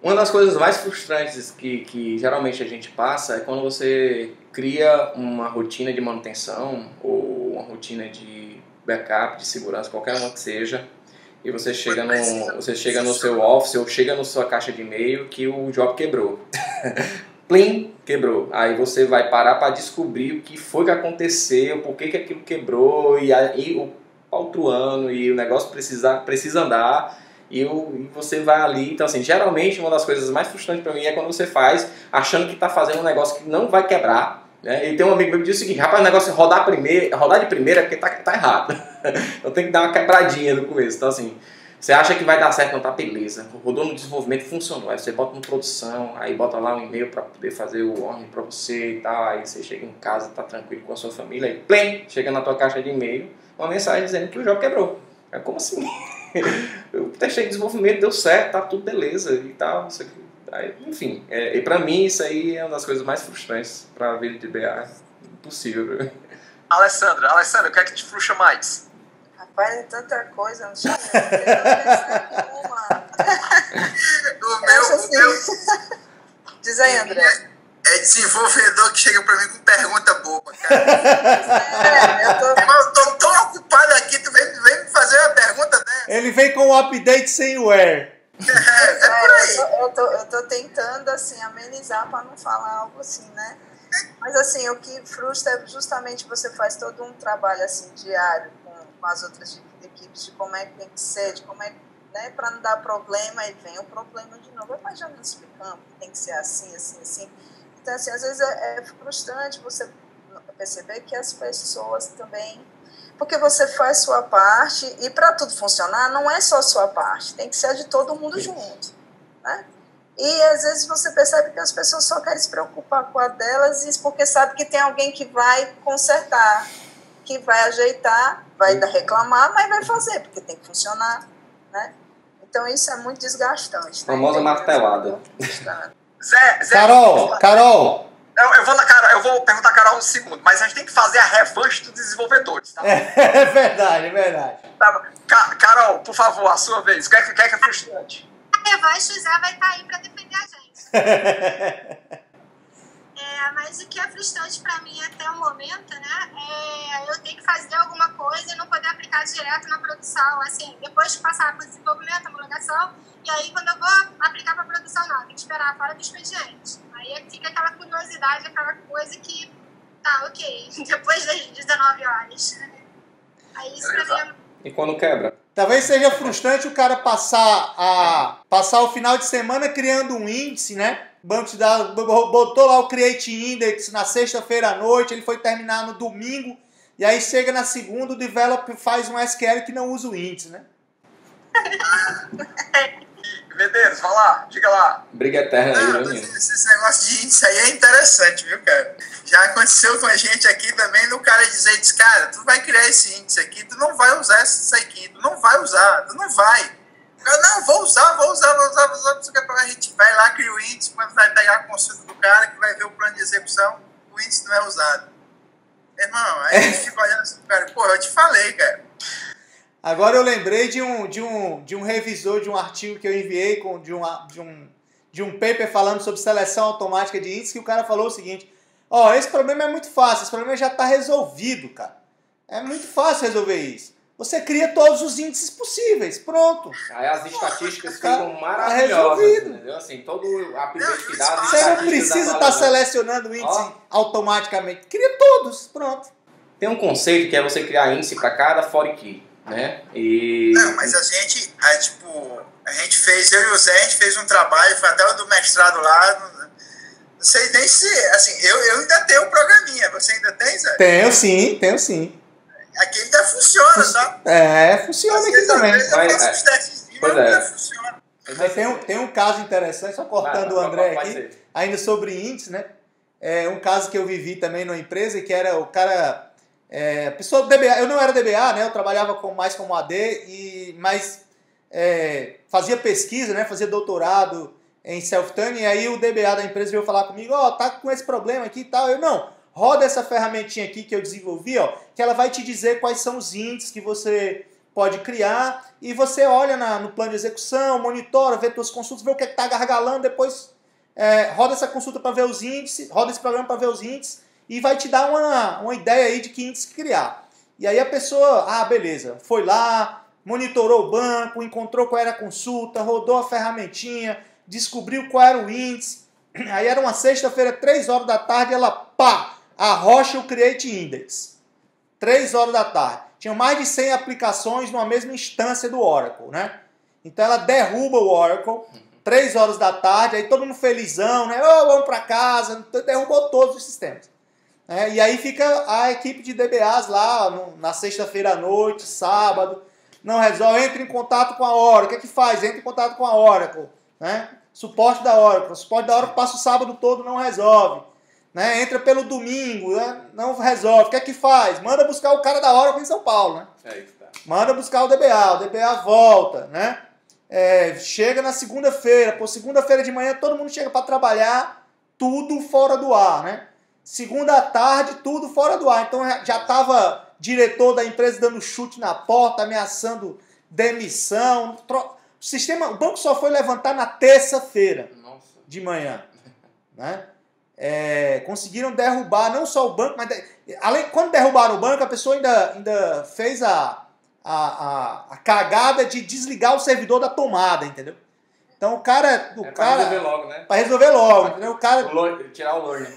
Uma das coisas mais frustrantes que geralmente a gente passa é quando você cria uma rotina de manutenção ou uma rotina de backup, de segurança, qualquer uma que seja, e você chega no seu office ou chega na sua caixa de e-mail que o job quebrou. Plim, quebrou. Aí você vai parar para descobrir o que foi que aconteceu, por que aquilo quebrou, e aí o outro ano, e o negócio precisa andar. E você vai ali, então assim, geralmente uma das coisas mais frustrantes para mim é quando você faz achando que está fazendo um negócio que não vai quebrar, né? E tem um amigo meu que diz o seguinte, rapaz, o negócio é rodar de primeira é porque tá errado. Então tem que dar uma quebradinha no começo. Então assim, Você acha que vai dar certo, não tá, beleza. Rodou no desenvolvimento, funcionou. Aí você bota no produção, aí bota lá um e-mail para poder fazer o ordem para você e tal. Aí você chega em casa, tá tranquilo com a sua família, aí plim, chega na tua caixa de e-mail uma mensagem dizendo que o jogo quebrou. É como assim? Eu testei desenvolvimento, deu certo, tá tudo beleza e tal, isso aqui. Aí, enfim, e pra mim isso aí é uma das coisas mais frustrantes pra vida de DBA possível. Alessandra, o que é que te frustra mais? Rapaz, é tanta coisa, não sei. Eu O meu Diz aí, André. é desenvolvedor que chega pra mim com pergunta boba, cara. Eu Eu tô tão ocupado aqui, tu vem me fazer uma pergunta dessa. Ele vem com o update sem where. Por aí. eu tô tentando, assim, amenizar para não falar algo assim, né? Mas, assim, o que frustra é justamente você faz todo um trabalho, assim, diário com as outras equipes de como é que tem que ser, de como é que, né, para não dar problema, e vem o problema de novo. Mas já não explicamos que tem que ser assim, assim, assim. Então, assim, às vezes é frustrante você perceber que as pessoas também... Porque você faz sua parte, e para tudo funcionar, não é só a sua parte, tem que ser a de todo mundo junto, né? E às vezes você percebe que as pessoas só querem se preocupar com a delas, porque sabe que tem alguém que vai consertar, que vai ajeitar, vai reclamar, mas vai fazer, porque tem que funcionar, né? Então isso é muito desgastante. A famosa martelada. Zé, Carol! Eu vou perguntar a Carol um segundo, mas a gente tem que fazer a revanche dos desenvolvedores, tá? É verdade, é verdade. Tá, Carol, por favor, a sua vez. O que é frustrante? A revanche, o Zé vai estar aí para defender a gente. Mas o que é frustrante para mim até o momento, né, é eu ter que fazer alguma coisa e não poder aplicar direto na produção, assim, depois de passar para o desenvolvimento, homologação, e aí quando eu vou aplicar para a produção, não, tem que esperar fora do expediente. Aí fica aquela curiosidade, aquela coisa que, tá, ok, depois das 19 horas. Aí isso para mim é... E quando quebra? Talvez seja frustrante o cara passar o final de semana criando um índice, né? Banco de dados botou lá o Create Index na sexta-feira à noite, ele foi terminar no domingo, e aí chega na segunda, o developer faz um SQL que não usa o índice, né? Medeiros, vai lá, diga lá. Briga eterna aí, Não, né? esse negócio de índice aí é interessante, viu, cara? Já aconteceu com a gente aqui também, no cara dizer, cara, tu vai criar esse índice aqui, tu não vai usar isso aqui, tu não vai usar, tu não vai. Eu, não, vou usar, a gente vai lá, cria o índice, quando vai pegar a consulta do cara, que vai ver o plano de execução, o índice não é usado. Irmão, aí a gente fica olhando assim, cara, pô, eu te falei, cara. Agora eu lembrei de um revisor de um artigo que eu enviei de um paper falando sobre seleção automática de índices, que o cara falou o seguinte, esse problema é muito fácil, esse problema já está resolvido, cara. É muito fácil resolver isso. Você cria todos os índices possíveis, pronto. Aí as estatísticas ficam maravilhosas, entendeu? Assim, todo update que dá... Você não precisa estar selecionando o índice automaticamente. Cria todos, pronto. Tem um conceito que é você criar índice para cada for key, né? E... Não, mas a gente fez, eu e o Zé, a gente fez um trabalho, foi até o do mestrado lá, não sei nem se, assim, eu ainda tenho um programinha, você ainda tem, Zé? Tenho sim. Aqui ainda funciona, tá? Funciona aqui também. Eu faço os testes, mas ainda funciona. Mas tem um caso interessante, só cortando o André aqui, ainda sobre índice, né? Um caso que eu vivi também numa empresa, que era o cara... pessoa do DBA, eu não era DBA, né? Eu trabalhava mais como AD, mas fazia pesquisa, né? Fazia doutorado em self-tuning, e aí o DBA da empresa veio falar comigo, tá com esse problema aqui e tal. Eu, não, roda essa ferramentinha aqui que eu desenvolvi, que ela vai te dizer quais são os índices que você pode criar, e você olha no plano de execução, monitora, vê suas consultas, vê o que está gargalando, depois roda essa consulta para ver os índices, roda esse programa para ver os índices, e vai te dar uma ideia aí de que índice criar. E aí a pessoa, beleza, foi lá, monitorou o banco, encontrou qual era a consulta, rodou a ferramentinha, descobriu qual era o índice. Aí era uma sexta-feira, 3 horas da tarde, ela, arrocha o Create Index. 3 horas da tarde. Tinha mais de 100 aplicações numa mesma instância do Oracle, né? Então ela derruba o Oracle, 3 horas da tarde, aí todo mundo felizão, né? Vamos para casa, derrubou todos os sistemas. E aí fica a equipe de DBAs lá na sexta-feira à noite, sábado, não resolve, entra em contato com a Oracle. O que é que faz? Entra em contato com a Oracle, né? Suporte da Oracle. O suporte da Oracle passa o sábado todo, não resolve. Né? Entra pelo domingo, né? Não resolve. O que é que faz? Manda buscar o cara da Oracle em São Paulo, né? Manda buscar o DBA volta, né? Chega na segunda-feira, segunda-feira de manhã todo mundo chega para trabalhar, tudo fora do ar, né? Segunda à tarde, tudo fora do ar. Então já estava diretor da empresa dando chute na porta, ameaçando demissão. O banco só foi levantar na terça-feira de manhã, né? Conseguiram derrubar não só o banco, mas quando derrubaram o banco, a pessoa ainda fez a cagada de desligar o servidor da tomada, entendeu? Então o cara pra resolver logo, né? Pra resolver logo, entendeu? O cara tirar o learning.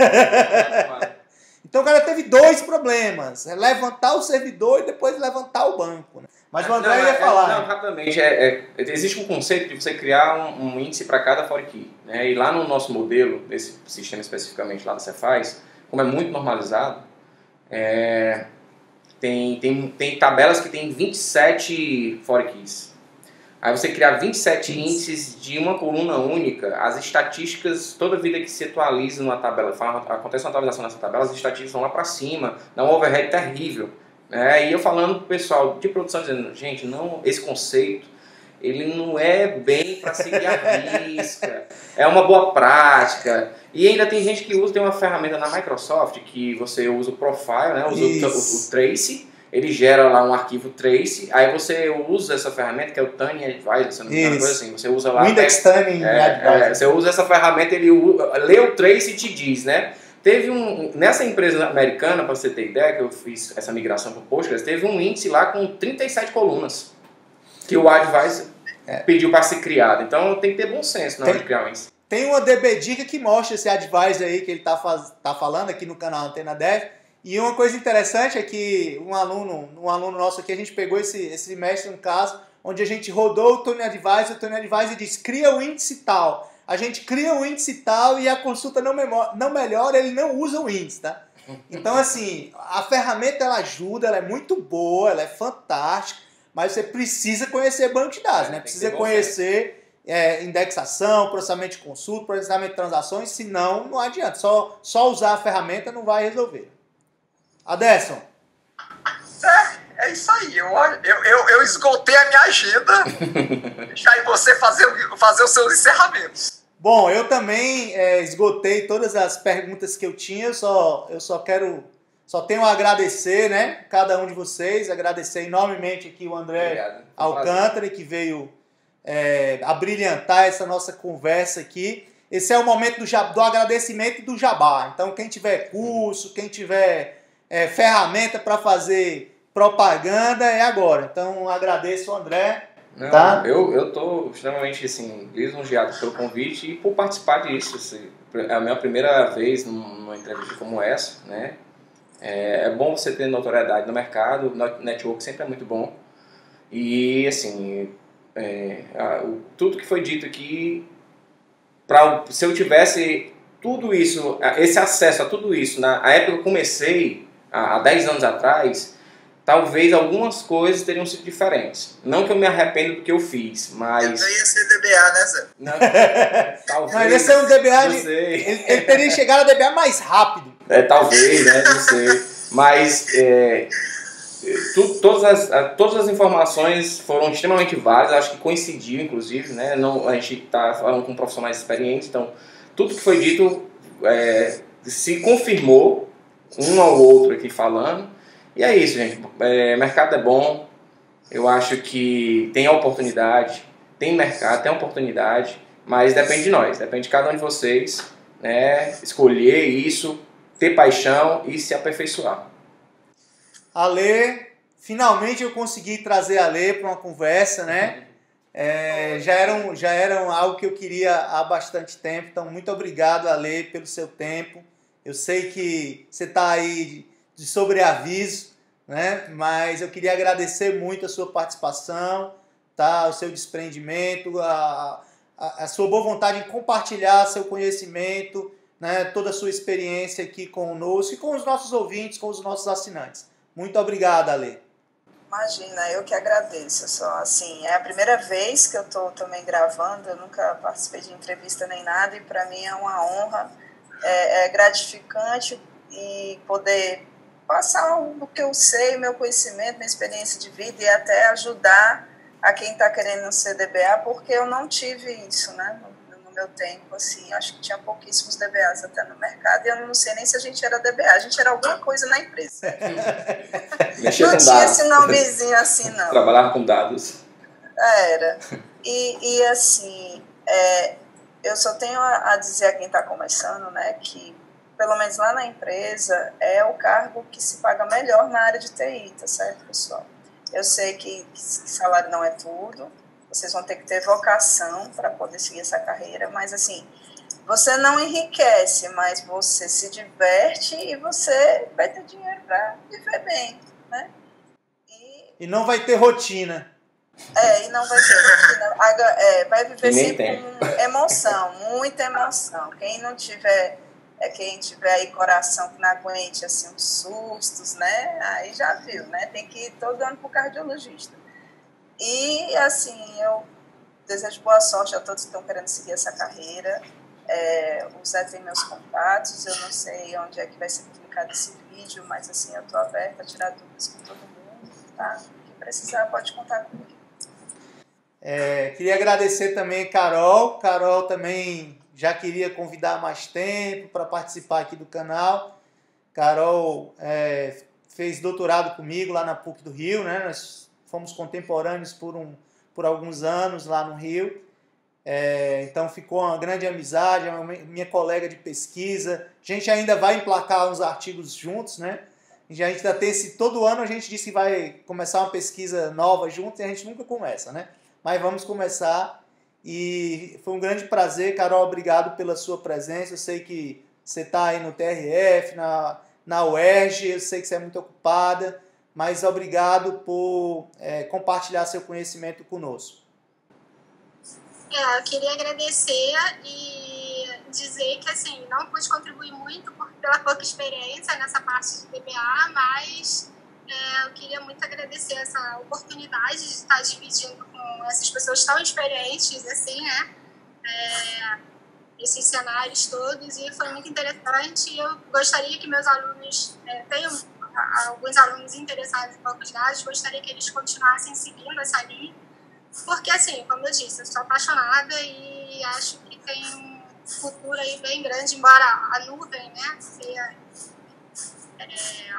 Então o cara teve 2 problemas, levantar o servidor e depois levantar o banco, né? Mas o André ia falar. Não, rapidamente, existe um conceito de você criar um índice para cada foreign, né? E lá no nosso modelo, desse sistema especificamente lá da Cefaz, como é muito normalizado, tem tabelas que tem 27 foreign keys. Aí você criar 27 índices de uma coluna única, as estatísticas, toda vida que se atualiza numa tabela, acontece uma atualização nessa tabela, as estatísticas vão lá para cima, dá um overhead terrível. E eu falando pro pessoal de produção, dizendo, gente, não, esse conceito, ele não é bem para seguir a risca, é uma boa prática. E ainda tem gente que tem uma ferramenta na Microsoft que você usa o profile, né, usa o trace, ele gera lá um arquivo trace, aí você usa essa ferramenta que é o Tuning Advisor, se não me engano, coisa assim, você usa lá... Index Tuning Advisor. Você usa essa ferramenta, ele lê o trace e te diz, né? Teve nessa empresa americana, para você ter ideia, que eu fiz essa migração para o Postgres, teve um índice lá com 37 colunas que o Advisor pediu para ser criado. Então tem que ter bom senso na hora de criar um índice. Tem uma DB Dica que mostra esse Advisor aí que ele tá falando aqui no canal Antena Dev. E uma coisa interessante é que um aluno nosso aqui, a gente pegou esse semestre um caso onde a gente rodou o Tuning Advisor diz, cria o índice tal. A gente cria o índice tal e a consulta não melhora, ele não usa o índice, tá? Então, assim, a ferramenta ela ajuda, ela é muito boa, ela é fantástica, mas você precisa conhecer banco de dados, né? Precisa conhecer indexação, processamento de consulta, processamento de transações, senão não adianta. Só usar a ferramenta não vai resolver. Aderson. É isso aí. Eu esgotei a minha agenda. Deixa aí você fazer os seus encerramentos. Bom, eu também esgotei todas as perguntas que eu tinha. Eu só tenho a agradecer, né? Cada um de vocês. Agradecer enormemente aqui o André Alcântara, que veio abrilhantar essa nossa conversa aqui. Esse é o momento do agradecimento e do jabá. Então, quem tiver curso, quem tiver ferramenta para fazer propaganda, é agora. Então, agradeço o André. Não, tá? Eu estou extremamente assim, lisonjeado pelo convite e por participar disso. É a minha primeira vez numa entrevista como essa, né? É bom você ter notoriedade no mercado, o network sempre é muito bom. E, assim, tudo que foi dito aqui, se eu tivesse tudo isso, esse acesso a tudo isso, na época que eu comecei, há 10 anos atrás, talvez algumas coisas teriam sido diferentes. Não que eu me arrependo do que eu fiz, mas... Eu ia ser DBA, né, Zé? Não, talvez... Não, ele ia ser um DBA... Ele teria chegado a DBA mais rápido. Talvez, né? Não sei. Mas todas as informações foram extremamente válidas. Acho que coincidiu, inclusive, né? A gente está falando com profissionais experientes, então tudo que foi dito se confirmou, um ao outro aqui falando. E é isso, gente. Mercado é bom. Eu acho que tem a oportunidade, tem mercado, tem oportunidade, mas depende de nós, depende de cada um de vocês, né? Escolher isso, ter paixão e se aperfeiçoar. Ale, finalmente eu consegui trazer a Ale para uma conversa, né? Já era algo que eu queria há bastante tempo, então muito obrigado, Ale, pelo seu tempo. Eu sei que você está aí de sobreaviso, né? Mas eu queria agradecer muito a sua participação, tá? O seu desprendimento, a sua boa vontade em compartilhar seu conhecimento, né? Toda a sua experiência aqui conosco e com os nossos ouvintes, com os nossos assinantes. Muito obrigado, Ale. Imagina, eu que agradeço. Só assim, é a primeira vez que eu estou também gravando, eu nunca participei de entrevista nem nada, e para mim é uma honra, é gratificante e poder passar o que eu sei, meu conhecimento, minha experiência de vida e até ajudar a quem está querendo ser DBA, porque eu não tive isso, né? No meu tempo, assim, acho que tinha pouquíssimos DBAs até no mercado, e eu não sei nem se a gente era DBA, a gente era alguma coisa na empresa. Não tinha esse nomezinho assim, não. Trabalhar com dados. Era. E assim, eu só tenho a dizer a quem está começando, né, que pelo menos lá na empresa é o cargo que se paga melhor na área de TI, tá certo, pessoal? Eu sei que salário não é tudo, vocês vão ter que ter vocação para poder seguir essa carreira, mas assim, você não enriquece, mas você se diverte e você vai ter dinheiro para viver bem, né? E não vai ter rotina. E não vai ter rotina. Vai viver sempre com emoção, muita emoção. Quem tiver aí coração que não aguente assim, uns sustos, né? Aí já viu, né? Tem que ir todo ano pro cardiologista. E assim, eu desejo boa sorte a todos que estão querendo seguir essa carreira. O Zé tem meus contatos, eu não sei onde é que vai ser publicado esse vídeo, mas assim, eu estou aberta a tirar dúvidas com todo mundo, tá? Quem precisar pode contar comigo. Queria agradecer também a Carol. Carol também já queria convidar há mais tempo para participar aqui do canal. Carol fez doutorado comigo lá na PUC do Rio, né? Nós fomos contemporâneos por alguns anos lá no Rio. Então ficou uma grande amizade, é minha colega de pesquisa. A gente ainda vai emplacar uns artigos juntos, né? A gente ainda tem todo ano a gente disse que vai começar uma pesquisa nova juntos e a gente nunca começa, né? Mas vamos começar. E foi um grande prazer, Carol, obrigado pela sua presença. Eu sei que você está aí no TRF, na UERJ, eu sei que você é muito ocupada, mas obrigado por compartilhar seu conhecimento conosco. Eu queria agradecer e dizer que assim, não pude contribuir muito pela pouca experiência nessa parte de DBA, mas eu queria muito agradecer essa oportunidade de estar dividindo com essas pessoas tão experientes, assim, né? Esses cenários todos, e foi muito interessante. Eu gostaria que meus alunos, tenham alguns alunos interessados em bancos de dados, gostaria que eles continuassem seguindo essa linha, porque, assim, como eu disse, eu sou apaixonada e acho que tem um futuro aí bem grande, embora a nuvem, né, seja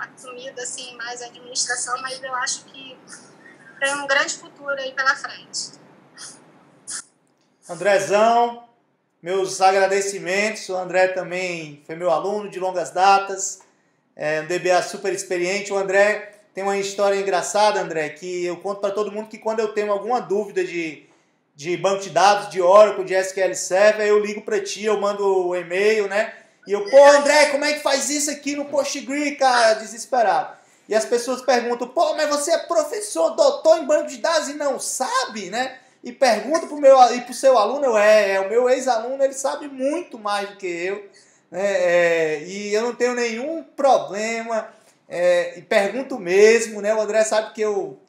assumida, assim, mais a administração, mas eu acho que tem um grande futuro aí pela frente. Andrezão, meus agradecimentos. O André também foi meu aluno de longas datas, um DBA super experiente. O André tem uma história engraçada, André, que eu conto para todo mundo que quando eu tenho alguma dúvida de banco de dados, de Oracle, de SQL Server, eu ligo para ti, eu mando o e-mail, né? E eu, André, como é que faz isso aqui no PostgreSQL, cara? Desesperado. E as pessoas perguntam, mas você é professor, doutor em banco de dados e não sabe, né? E pergunta pro seu aluno, o meu ex-aluno, ele sabe muito mais do que eu, né? E eu não tenho nenhum problema, e pergunto mesmo, né? O André sabe que eu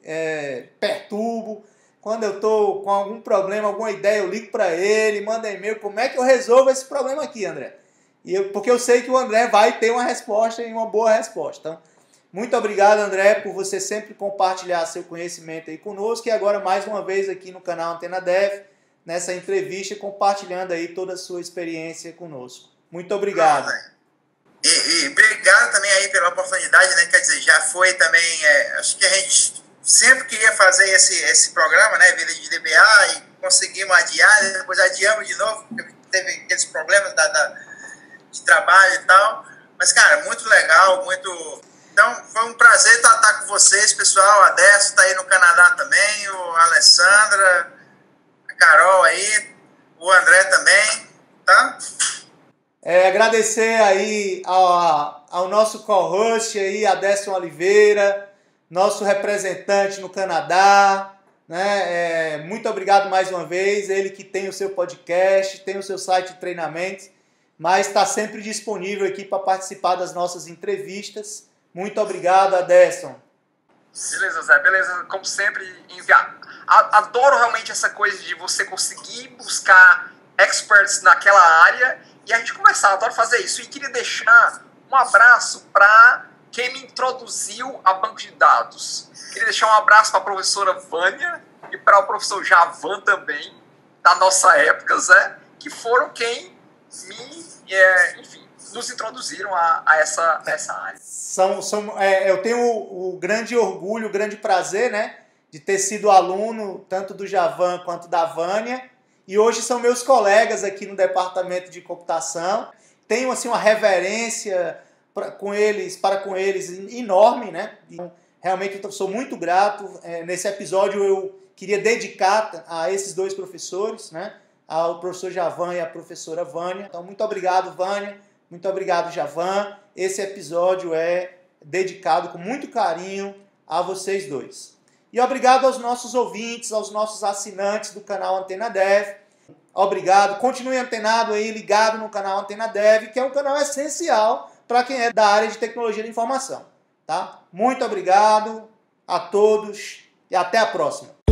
perturbo. Quando eu tô com algum problema, alguma ideia, eu ligo para ele, mando e-mail, como é que eu resolvo esse problema aqui, André? Porque eu sei que o André vai ter uma resposta e uma boa resposta. Então, muito obrigado, André, por você sempre compartilhar seu conhecimento aí conosco, e agora mais uma vez aqui no canal Antena Dev, nessa entrevista, compartilhando aí toda a sua experiência conosco. Muito obrigado. E obrigado também aí pela oportunidade, né? Quer dizer, já foi também, acho que a gente sempre queria fazer esse programa, né? Vida de DBA, e conseguimos adiar, depois adiamos de novo, porque teve aqueles problemas de trabalho e tal. Mas, cara, muito legal, muito... Então, foi um prazer estar com vocês, pessoal. A Décio está aí no Canadá também, a Alessandra, a Carol aí, o André também, tá? Agradecer aí ao nosso co-host aí, Adeson Oliveira, nosso representante no Canadá, né? Muito obrigado mais uma vez, ele que tem o seu podcast, tem o seu site de treinamentos, mas está sempre disponível aqui para participar das nossas entrevistas. Muito obrigado, Adeson. Beleza, Zé, beleza. Como sempre, enviar. Adoro realmente essa coisa de você conseguir buscar experts naquela área e a gente conversar. Adoro fazer isso. E queria deixar um abraço para quem me introduziu a banco de dados. Queria deixar um abraço para a professora Vânia e para o professor Javan também, da nossa época, Zé, que foram quem enfim, nos introduziram a essa área. Eu tenho o grande orgulho, o grande prazer, né, de ter sido aluno tanto do Javan quanto da Vânia, e hoje são meus colegas aqui no departamento de computação. Tenho assim uma reverência para com eles enorme, né? Então, realmente eu sou muito grato. Nesse episódio eu queria dedicar a esses dois professores, né? Ao professor Javan e à professora Vânia. Então, muito obrigado, Vânia. Muito obrigado, Javan. Esse episódio é dedicado com muito carinho a vocês dois. E obrigado aos nossos ouvintes, aos nossos assinantes do canal Antena Dev. Obrigado. Continue antenado aí, ligado no canal Antena Dev, que é um canal essencial para quem é da área de tecnologia da informação. Tá? Muito obrigado a todos e até a próxima.